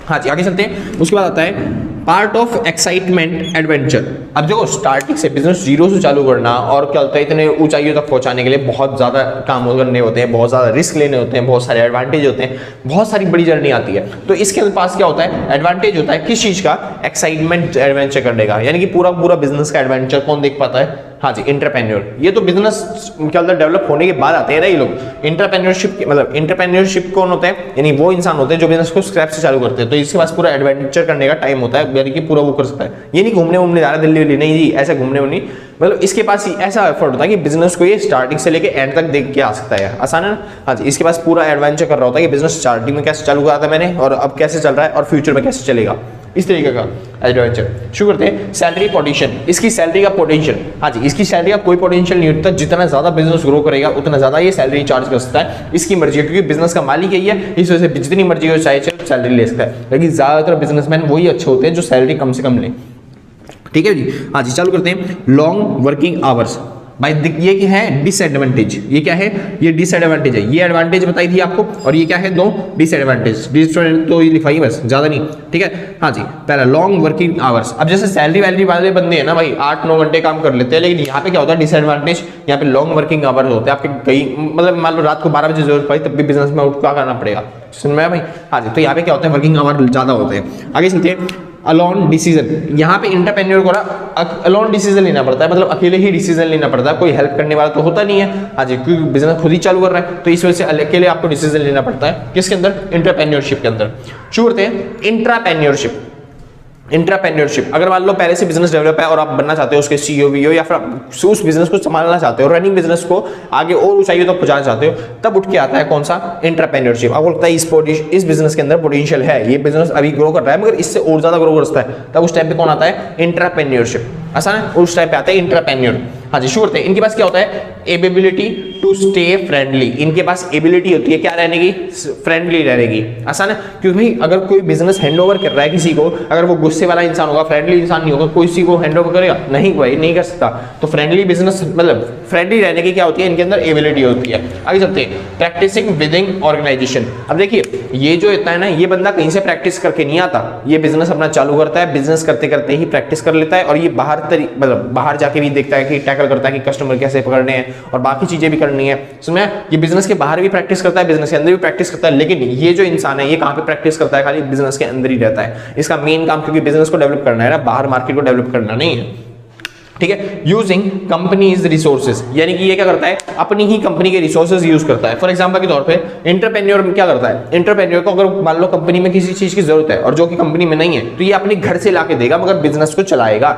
हाँ जी, आगे चलते हैं। उसके बाद आता है पार्ट ऑफ एक्साइटमेंट एडवेंचर। अब देखो स्टार्टिंग से बिजनेस जीरो से चालू करना और क्या होता है इतने ऊंचाइयों तक पहुंचाने के लिए बहुत ज्यादा काम करने होते हैं, बहुत ज्यादा रिस्क लेने होते हैं, बहुत सारे एडवांटेज होते हैं, बहुत सारी बड़ी जर्नी आती है। तो इसके पास क्या होता है? एडवांटेज होता है किस चीज का? एक्साइटमेंट एडवेंचर करने का। यानी कि पूरा पूरा बिजनेस का एडवेंचर कौन देख पाता है? हाँ जी, इंटरप्रेन्योर। ये तो बिजनेस के अंदर डेवलप होने के बाद आते हैं ना ये लोग। इंटरप्रेन्योरशिप मतलब इंटरप्रेन्योरशिप कौन होते हैं? यानी वो इंसान होते हैं जो बिजनेस को स्क्रैप से चालू करते हैं। तो इसके पास पूरा एडवेंचर करने का टाइम होता है, यानी कि पूरा वो कर सकता है। ये नहीं घूमने घूमने जा रहा दिल्ली विल्ली, नहीं जी, ऐसे घूमने नहीं, मतलब इसके पास ऐसा एफर्ट होता है कि बिजनेस को ये स्टार्टिंग से लेके एंड तक देख के आ सकता है। आसान है ना? हाँ जी। इसके पास पूरा एडवेंचर कर रहा होता है कि बिजनेस स्टार्टिंग में कैसे चालू करा था मैंने और अब कैसे चल रहा है और फ्यूचर में कैसे चलेगा, इस तरीके का एडवेंचर। शुरू करते हैं। Salary potential. इसकी सैलरी का पोटेंशियल, हाँ जी, इसकी सैलरी का कोई पोटेंशियल नहीं होता। जितना ज्यादा बिजनेस ग्रो करेगा उतना ज्यादा ये सैलरी चार्ज कर सकता है। इसकी मर्जी है, क्योंकि बिजनेस का मालिक यही है, इस वजह से जितनी मर्जी हो चाहे सैलरी ले सकता है। लेकिन ज्यादातर बिजनेसमैन वही अच्छे होते हैं जो सैलरी कम से कम ले। ठीक है जी, हाँ जी। चालू करते हैं। Long working hours. भाई ये क्या है? डिसएडवांटेज। ये क्या है? ये डिसएडवांटेज है। ये एडवांटेज बताई थी आपको, और ये क्या है? दो डिसएडवांटेज। डिसएडवांटेज तो ये लिखाई बस, ज्यादा नहीं, ठीक है, हाँ जी। पहला लॉन्ग वर्किंग आवर्स। अब जैसे सैलरी वैलरी वाले बंदे हैं ना भाई, 8-9 घंटे काम कर लेते हैं, लेकिन यहाँ पे क्या होता है? डिसएडवांटेज। यहाँ पे लॉन्ग वर्किंग आवर्स होते हैं आपके, कई मतलब मान लो रात को 12 बजे जरूरत पड़ी तब भी बिजनेस में उठ क्या करना पड़ेगा, सुन में भाई, हाँ जी। तो यहाँ पे क्या होता है? वर्किंग आवर ज्यादा होते हैं। आगे चलते हैं। Alone decision. यहाँ पे इंटरप्रेन्योर को अलोन डिसीजन लेना पड़ता है, मतलब अकेले ही डिसीजन लेना पड़ता है, कोई हेल्प करने वाला तो होता नहीं है, हाँ जी, क्योंकि बिजनेस खुद ही चालू कर रहा है। तो इस वजह से अकेले आपको डिसीजन लेना पड़ता है। किसके अंदर? इंटरप्रेन्योरशिप के अंदर। शुरू करते हैं इंट्राप्रेन्योरशिप। इंट्राप्रेन्योरशिप, अगर मान लो पहले से बिजनेस डेवलप है और आप बनना चाहते हो उसके सीईओ वीओ, या फिर उस बिजनेस को संभालना चाहते हो, रनिंग बिजनेस को आगे और ऊंचाइयों तक पहुंचाना चाहते हो, तब उठ के आता है कौन सा? इंट्राप्रेन्योरशिप। आपको लगता है इस बिजनेस के अंदर पोटेंशियल है, ये बिजनेस अभी ग्रो कर रहा है मगर इससे और ज्यादा ग्रो कर सकता है, तब उस टाइम पे कौन आता है? इंट्राप्रेन्योरशिप। आसान है, उस टाइम पे आता है इंट्राप्रेन्योर। हाँ जी, शुरू करते हैं। इनके पास क्या होता है? Ability to stay friendly. इनके पास एबिलिटी होती है क्या रहने की? फ्रेंडली रहने की। आसान है, क्योंकि भाई अगर कोई बिजनेस हैंडओवर कर रहा है किसी को, अगर वो गुस्से वाला इंसान होगा, फ्रेंडली इंसान नहीं होगा, कोई किसी को हैंडओवर करेगा नहीं, भाई नहीं कर सकता। तो फ्रेंडली बिजनेस मतलब फ्रेंडली रहने की क्या होती है? इनके अंदर एबिलिटी होती है। आगे चलते हैं। Practising within organisation. अब देखिए ये जो इतना है ना, ये बंदा कहीं से प्रैक्टिस करके नहीं आता, ये बिजनेस अपना चालू करता है, बिजनेस करते करते ही प्रैक्टिस कर लेता है, और ये मतलब बाहर जाके भी देखता है कि टैकल करता है कि कस्टमर कैसे पकड़ने हैं और बाकी चीजें भी करनी है। समझ में? ये बिजनेस के बाहर भी प्रैक्टिस करता है, बिजनेस के अंदर भी प्रैक्टिस करता है। लेकिन ये जो इंसान है ये कहां पे प्रैक्टिस करता है? खाली बिजनेस के अंदर ही रहता है। इसका मेन काम, क्योंकि बिजनेस को डेवलप करना है ना, बाहर मार्केट को डेवलप करना नहीं है। ठीक है, यूजिंग कंपनीज रिसोर्सेज, यानी कि ये क्या करता है, अपनी ही कंपनी के रिसोर्सेज यूज करता है। फॉर एग्जांपल के तौर पे एंटरप्रेन्योर क्या करता है, एंटरप्रेन्योर को अगर मान लो कंपनी में किसी चीज की जरूरत है और जो कि कंपनी में नहीं है, तो ये अपने घर से लाके देगा, मगर बिजनेस को चलाएगा,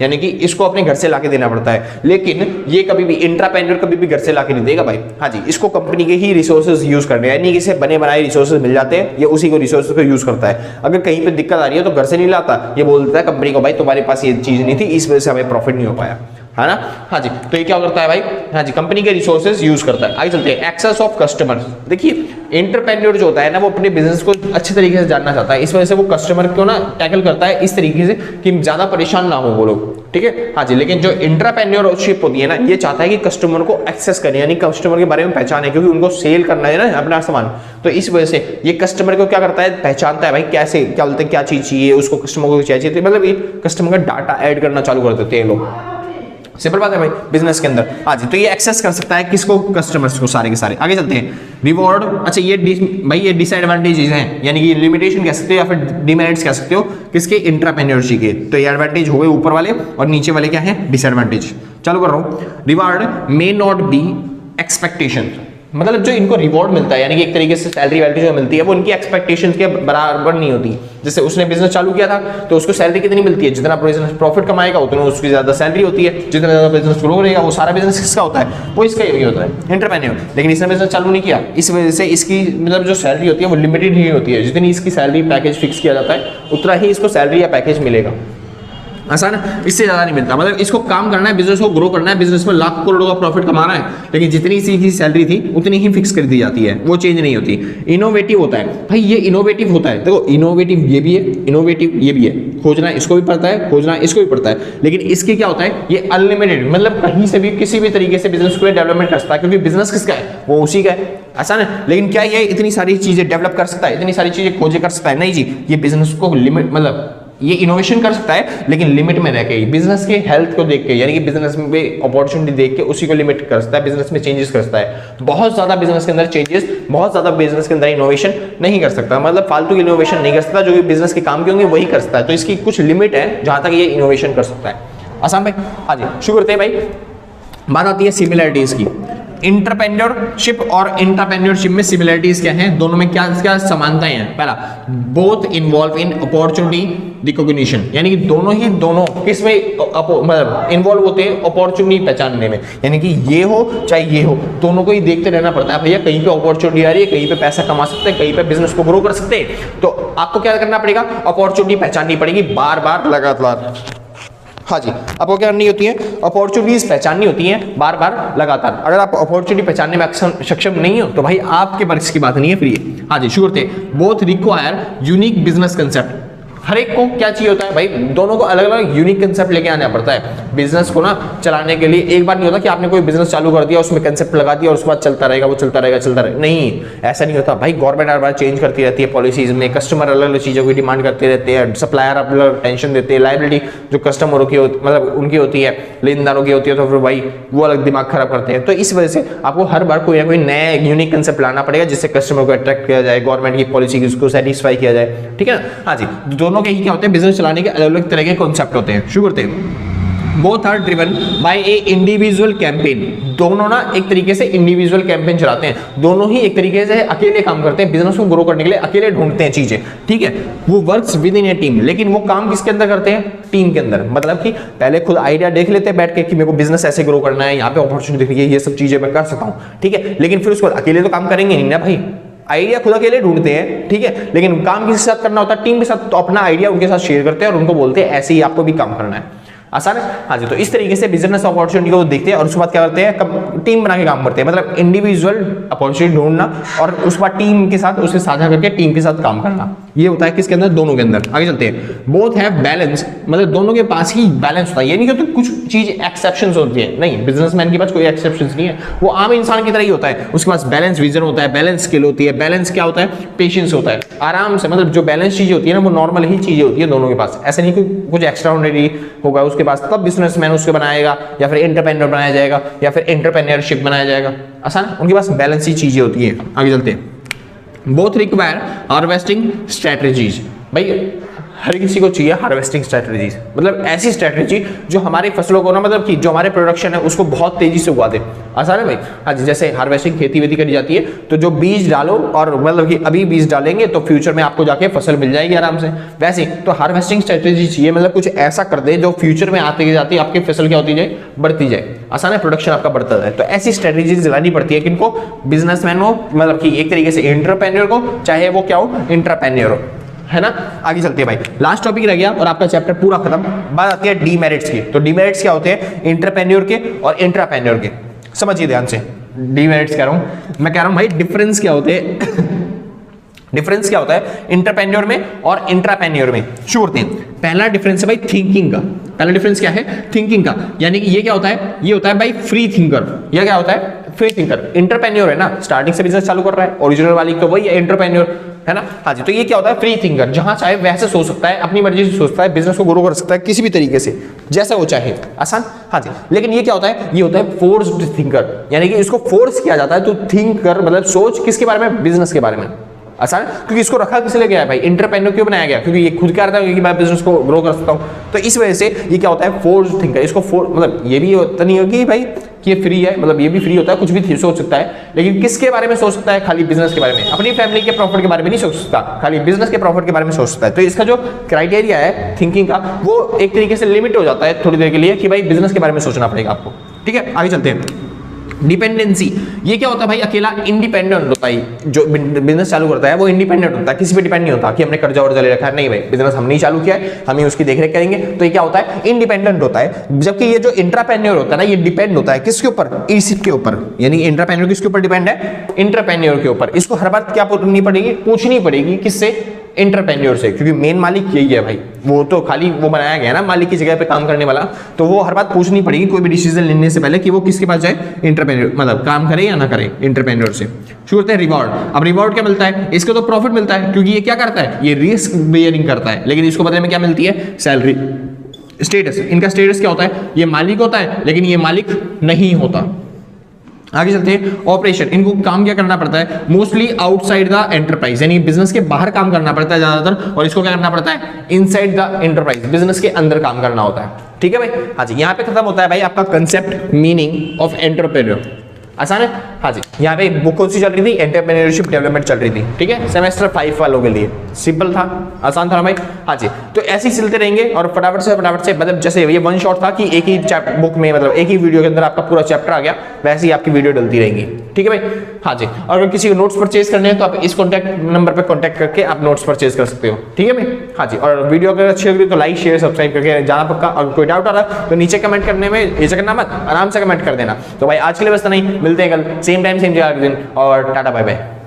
यानी कि इसको अपने घर से लाके देना पड़ता है। लेकिन ये कभी भी एंटरप्रेन्योर कभी भी घर से लाके नहीं देगा भाई, हाँ जी, इसको कंपनी के ही रिसोर्सेज यूज करने हैं, यानी कि इसे बने बनाए रिसोर्सेज मिल जाते हैं, ये उसी को रिसोर्सेज को यूज करता है। अगर कहीं पे दिक्कत आ रही है तो घर से नहीं लाता, ये बोलता है कंपनी को भाई तुम्हारे पास ये चीज नहीं थी, इस वजह से हमें प्रॉफिट नहीं हो पाया, है ना। हाँ जी, तो ये क्या करता है भाई, हाँ जी, कंपनी के रिसोर्सेज यूज करता है। आगे चलते हैं, एक्सेस ऑफ कस्टमर्स। देखिए एंटरप्रेन्योर जो होता है ना, वो अपने बिजनेस को अच्छे तरीके से जानना चाहता है, इस वजह से वो कस्टमर को ना टैकल करता है इस तरीके से कि ज्यादा परेशान ना हो वो लोग, ठीक है। हाँ जी, लेकिन जो एंटरप्रेन्योरशिप होती है ना, ये चाहता है कि कस्टमर को एक्सेस करें, यानी कस्टमर के बारे में पहचाने, क्योंकि उनको सेल करना है ना अपना सामान, तो इस वजह से ये कस्टमर को क्या करता है, पहचानता है भाई कैसे क्या बोलते हैं, क्या चीज चाहिए उसको, कस्टमर को क्या चाहिए, मतलब ये कस्टमर का डाटा ऐड करना चालू कर देते हैं लोग। सिंपल बात है भाई बिजनेस के अंदर। हाँ जी, तो ये एक्सेस कर सकता है किसको, कस्टमर्स को, सारे के सारे। आगे चलते हैं, रिवॉर्ड। अच्छा ये भाई ये डिसएडवांटेजेस हैं, यानी कि लिमिटेशन कह सकते हो या फिर डिमेरिट्स कह सकते हो किसके, एंटरप्रेन्योरशिप के। तो ये एडवांटेज हो गए ऊपर वाले, और नीचे वाले क्या है, डिसएडवांटेज। चालू कर रहा हूँ, reward may not be expectation, मतलब जो इनको रिवॉर्ड मिलता है, यानी कि एक तरीके से सैलरी वैल्यू जो मिलती है वो इनकी एक्सपेक्टेशंस के बराबर नहीं होती। जैसे उसने बिजनेस चालू किया था तो उसको सैलरी कितनी मिलती है, जितना बिजनेस प्रॉफिट कमाएगा उतना उसकी ज्यादा सैलरी होती है, जितना ज्यादा बिजनेस ग्रो करेगा वो सारा बिजनेस किसका होता है, वो इसका ही होता है, एंटरप्रेन्योर। लेकिन इसने बिजनेस चालू नहीं किया, इस वजह से इसकी मतलब जो सैलरी होती है वो लिमिटेड ही होती है, जितनी इसकी सैलरी पैकेज फिक्स किया जाता है उतना ही इसको सैलरी या पैकेज मिलेगा, आसान है, इससे ज्यादा नहीं मिलता। मतलब इसको काम करना है, बिजनेस को ग्रो करना है, बिजनेस में लाख करोड़ों का प्रॉफिट कमाना है, लेकिन जितनी इसकी सैलरी थी उतनी ही फिक्स कर दी जाती है, वो चेंज नहीं होती। इनोवेटिव होता है भाई, ये इनोवेटिव होता है, देखो इनोवेटिव ये भी है, इनोवेटिव ये भी है, खोजना इसको भी पड़ता है, खोजना इसको भी पड़ता है, लेकिन इसके क्या होता है, ये अनलिमिटेड, मतलब कहीं से भी किसी भी तरीके से बिजनेस को डेवलपमेंट कर सकता है, क्योंकि बिजनेस किसका है, वो उसी का है, आसान है। लेकिन क्या ये इतनी सारी चीजें डेवलप कर सकता है, इतनी सारी चीजें खोजे कर सकता है, नहीं जी, ये बिजनेस को लिमिट, मतलब ये इनोवेशन कर सकता है लेकिन लिमिट में रह के, बिजनेस के हेल्थ को देख के, यानी कि बिजनेस में अपॉर्चुनिटी देख के उसी को लिमिट कर सकता है, बिजनेस में चेंजेस कर सकता है। बहुत ज्यादा बिजनेस के अंदर चेंजेस, बहुत ज्यादा बिजनेस के अंदर इनोवेशन नहीं कर सकता, मतलब फालतू की इनोवेशन नहीं कर सकता, जो कि बिजनेस के काम के होंगे वही कर सकता है। तो इसकी कुछ लिमिट है जहां तक ये इनोवेशन कर सकता है। आसान भाई, हाँ जी, शुरू करते हैं भाई। बात आती है सिमिलरिटीज की। इंटरप्रेन्योरशिप और इंटरप्रेन्योरशिप में सिमिलरिटीज क्या हैं, दोनों में क्या क्या समानताएं हैं। पहला, both involve in opportunity recognition, यानी कि दोनों किसमें मतलब इन्वॉल्व होते हैं, अपॉर्चुनिटी पहचानने में, यानी कि ये हो चाहे ये हो, दोनों को ही देखते रहना पड़ता है। भैया कहीं पे अपॉर्चुनिटी आ रही है, कहीं पे पैसा कमा सकते हैं, कहीं पे बिजनेस को ग्रो कर सकते हैं, तो आपको क्या करना पड़ेगा, अपॉर्चुनिटी पहचाननी पड़ेगी बार बार लगातार। हाँ जी, आपको क्या करनी होती है, अपॉर्चुनिटीज पहचाननी होती हैं बार बार लगातार। अगर आप अपॉर्चुनिटी पहचानने में सक्षम नहीं हो तो भाई आपके बर्स की बात नहीं है, फ्री। हाँ जी, शुरू करते हैं। Both require unique business concept, हर एक को क्या चाहिए होता है भाई, दोनों को अलग अलग यूनिक कंसेप्ट लेके आना पड़ता है बिजनेस को ना चलाने के लिए। एक बार नहीं होता कि आपने कोई बिजनेस चालू कर दिया, उसमें कंसेप्ट लगा दिया और उसके बाद चलता रहेगा, वो चलता रहेगा, नहीं, ऐसा नहीं होता भाई। गवर्नमेंट हर बार चेंज करती रहती है पॉलिसीज में, कस्टमर अलग अलग चीजों की डिमांड करते रहते हैं, सप्लायर अलग टेंशन देते हैं, लायबिलिटी जो कस्टमरों की मतलब उनकी होती है, लेनदारों की होती है, तो फिर भाई वो अलग दिमाग खराब करते हैं। तो इस वजह से आपको हर बार कोई ना कोई नया यूनिक कंसेप्ट लाना पड़ेगा जिससे कस्टमर को अट्रैक्ट किया जाए, गवर्नमेंट की पॉलिसी को सेटिस्फाई किया जाए, ठीक है ना। हाँ जी, दोनों के ही क्या होते हैं, बिजनेस चलाने के अलग अलग तरह के कॉन्सेप्ट होते हैं। शुरू करते हैं। Both are driven by a individual campaign, दोनों ना एक तरीके से इंडिविजुअल कैंपेन चलाते हैं, दोनों ही एक तरीके से अकेले काम करते हैं, बिजनेस को ग्रो करने के लिए अकेले ढूंढते हैं चीजें, ठीक है। वो works with in A team, लेकिन वो काम किसके अंदर करते हैं, टीम के अंदर। मतलब कि पहले खुद आइडिया देख लेते हैं बैठ के कि मेरे को बिजनेस ऐसे ग्रो करना है, यहाँ पे अपॉर्चुनिटी दिख रही है, ये सब चीजें मैं कर सकता हूँ, ठीक है। लेकिन फिर उसके बाद अकेले तो काम करेंगे नहीं ना भाई, आइडिया खुद अकेले ढूंढते हैं, ठीक है, लेकिन काम किसके साथ करना होता है, टीम के साथ। तो अपना आइडिया उनके साथ शेयर करते हैं और उनको बोलते हैं ऐसे ही आपको भी काम करना है। आसान है। हाँ जी, तो इस तरीके से बिजनेस अपॉर्चुनिटी को देखते हैं और उसके बाद क्या करते हैं, टीम बना के काम करते हैं। मतलब इंडिविजुअल अपॉर्चुनिटी ढूंढना और उसके बाद टीम के साथ उसे साझा करके टीम के साथ काम करना, ये होता है किसके अंदर, दोनों के अंदर। आगे चलते हैं। बोथ हैव बैलेंस, मतलब दोनों के पास ही बैलेंस होता है, ये नहीं कि तो कुछ चीज एक्सेप्शंस होती है, नहीं, बिजनेसमैन के पास कोई एक्सेप्शंस नहीं है, वो आम इंसान की तरह ही होता है। उसके पास बैलेंस विजन होता है, बैलेंस स्किल होती है, बैलेंस क्या होता है, पेशेंस होता है, आराम से, मतलब जो बैलेंस चीजें होती है ना वो नॉर्मल ही चीजें होती है दोनों के पास, ऐसा नहीं कि कुछ एक्स्ट्रा ऑर्डिनरी होगा उसके पास, तब बिजनेसमैन उसको बनाएगा या फिर एंटरप्रेन्योर बनाया जाएगा या फिर एंटरप्रेन्योरशिप बनाया जाएगा। आसान, उनके पास बैलेंस ही चीजें होती है। आगे चलते हैं। बोथ रिक्वायर हार्वेस्टिंग स्ट्रेटजीज, भाई हर किसी को चाहिए हार्वेस्टिंग स्ट्रेटजीज, मतलब ऐसी स्ट्रेटजी जो हमारी फसलों को ना, मतलब कि जो हमारे प्रोडक्शन है उसको बहुत तेजी से उगा दे। आसान है भाई? हाँ जी, जैसे हार्वेस्टिंग खेती वेती करी जाती है, तो जो बीज डालो और मतलब कि अभी बीज डालेंगे तो फ्यूचर में आपको जाके फसल मिल जाएगी आराम से। वैसे तो हार्वेस्टिंग स्ट्रेटजी चाहिए, मतलब कुछ ऐसा कर दे जो फ्यूचर में आते जाती आपकी फसल क्या होती जाए, बढ़ती जाए। आसान है, प्रोडक्शन आपका बढ़ता जाए। तो ऐसी स्ट्रेटजीज लानी पड़ती है किनको, बिजनेसमैन को, मतलब कि एक तरीके से एंटरप्रेन्योर को, चाहे वो क्या हो, इंट्राप्रेन्योर हो, है ना। आगे चलते हैं भाई, लास्ट टॉपिक रह गया और आपका चैप्टर पूरा खत्म। बात आती है डीमेरिट्स की। तो डीमेरिट्स क्या होते हैं, इंटरप्रेन्योर के और इंट्राप्रेन्योर के। समझिए ध्यान से, डीमेरिट्स कह रहा हूं, मैं कह रहा हूं भाई डिफरेंस क्या होते हैं डिफरेंस क्या होता है इंटरप्रेन्योर में और इंट्राप्रेन्योर में। शुरू करते हैं। पहला डिफरेंस है भाई थिंकिंग का। पहला डिफरेंस क्या है, थिंकिंग का। यानी कि ये क्या होता है, ये होता है भाई फ्री थिंकर। ये क्या होता है, फ्री थिंकर। इंटरप्रेन्योर है ना, स्टार्टिंग से बिजनेस चालू कर रहा है, ओरिजिनल वाली तो वही है इंटरप्रेन्योर, है ना। हाँ जी, तो ये क्या होता है, फ्री थिंकर, जहां चाहे वैसे सोच सकता है, अपनी मर्जी से सोचता है, बिजनेस को ग्रो कर सकता है किसी भी तरीके से, जैसा वो चाहे। आसान। हाँ जी, लेकिन ये क्या होता है, ये होता है फोर्स्ड थिंकर, यानी कि इसको फोर्स किया जाता है तो थिंक कर, मतलब सोच किसके बारे में, बिजनेस के बारे में। आसान, क्योंकि इसको रखा किस लिए गया है भाई, इंटरप्रेन्योर क्यों बनाया गया, क्योंकि ये खुद क्या करता है कि मैं बिजनेस को ग्रो कर सकता हूं। तो इस वजह से ये क्या होता है, फोर्स्ड थिंकर। इसको मतलब ये भी होता नहीं होगी भाई कि ये फ्री है, मतलब ये भी फ्री होता है, कुछ भी सोच सकता है, लेकिन किसके बारे में सोच सकता है, खाली बिजनेस के बारे में। अपनी फैमिली के प्रॉफिट के बारे में नहीं सोच सकता, खाली बिजनेस के प्रॉफिट के बारे में सोच सकता है। तो इसका जो क्राइटेरिया है थिंकिंग का, वो एक तरीके से लिमिट हो जाता है थोड़ी देर के लिए कि भाई बिजनेस के बारे में सोचना पड़ेगा आपको। ठीक है, आगे चलते हैं। डिपेंडेंसी, ये क्या होता है भाई, अकेला इंडिपेंडेंट होता है। जो बिजनेस चालू करता है वो इंडिपेंडेंट होता है, किसी पे डिपेंड नहीं होता कि हमने कर्जा वर्जा ले रखा है, नहीं भाई, बिजनेस हमने ही चालू किया है, हम ही उसकी देखरेख करेंगे। तो ये क्या होता है, इंडिपेंडेंट होता है। जबकि ये जो इंट्राप्रेन्योर होता है ना, ये डिपेंड होता है किसके ऊपर, इसी के ऊपर। यानी इंट्राप्रेन्योर किसके ऊपर डिपेंड है, इंटरप्रेन्योर के ऊपर। इसको हर बात क्या पूछनी पड़ेगी, पूछनी पड़ेगी किससे, इंटरप्रेन्योर से, क्योंकि मेन मालिक यही है भाई। वो तो खाली वो बनाया गया ना मालिक की जगह पे काम करने वाला, तो वो हर बात पूछनी पड़ेगी कोई भी डिसीजन लेने से पहले कि वो किसके पास जाए, इंटरप्रेन्योर, मतलब काम करे या ना करे, इंटरप्रेन्योर से। शुरू करते हैं रिवॉर्ड। अब रिवॉर्ड क्या मिलता है, इसको तो प्रॉफिट मिलता है, क्योंकि ये क्या करता है, ये रिस्क बेयरिंग करता है, लेकिन इसको बदले में क्या मिलती है, सैलरी। स्टेटस, इनका स्टेटस क्या होता है, ये मालिक होता है लेकिन ये मालिक नहीं होता। आगे चलते हैं, ऑपरेशन, इनको काम क्या करना पड़ता है, मोस्टली आउटसाइड द एंटरप्राइज, यानी बिजनेस के बाहर काम करना पड़ता है ज्यादातर, और इसको क्या करना पड़ता है, इनसाइड द एंटरप्राइज, बिजनेस के अंदर काम करना होता है। ठीक है भाई। हाँ जी, यहाँ पे खत्म होता है भाई आपका कंसेप्ट मीनिंग ऑफ एंटरप्रेन्योर। आसान है। हाँ जी, यहाँ पे बुक कौन सी चल रही थी, एंटरप्रेन्योरशिप डेवलपमेंट चल रही थी। ठीक है, सेमेस्टर 5 वालों के लिए सिंपल था, आसान था भाई। हाँ जी, तो ऐसे ही चलते रहेंगे और फटाफट से मतलब जैसे ये वन शॉट था कि एक ही बुक में, मतलब एक ही वीडियो के अंदर आपका पूरा चैप्टर आ गया, वैसे ही आपकी वीडियो डलती रहेंगी। ठीक है भाई। हाँ जी, और अगर किसी को नोट्स परचेज करने हैं तो आप इस कॉन्टैक्ट नंबर पर कॉन्टैक्ट करके आप नोट्स परचेज कर सकते हो। ठीक है भाई। हाँ जी, और वीडियो अगर अच्छी लगी तो लाइक शेयर सब्सक्राइब करके जाना पक्का। और कोई डाउट आ रहा है तो नीचे कमेंट करने में ऐसा करना मत, आराम से कमेंट कर देना। तो भाई आज के लिए बस नहीं, मिलते हैं कल सेम टाइम सेम जगह के दिन, और टाटा बाय बाय।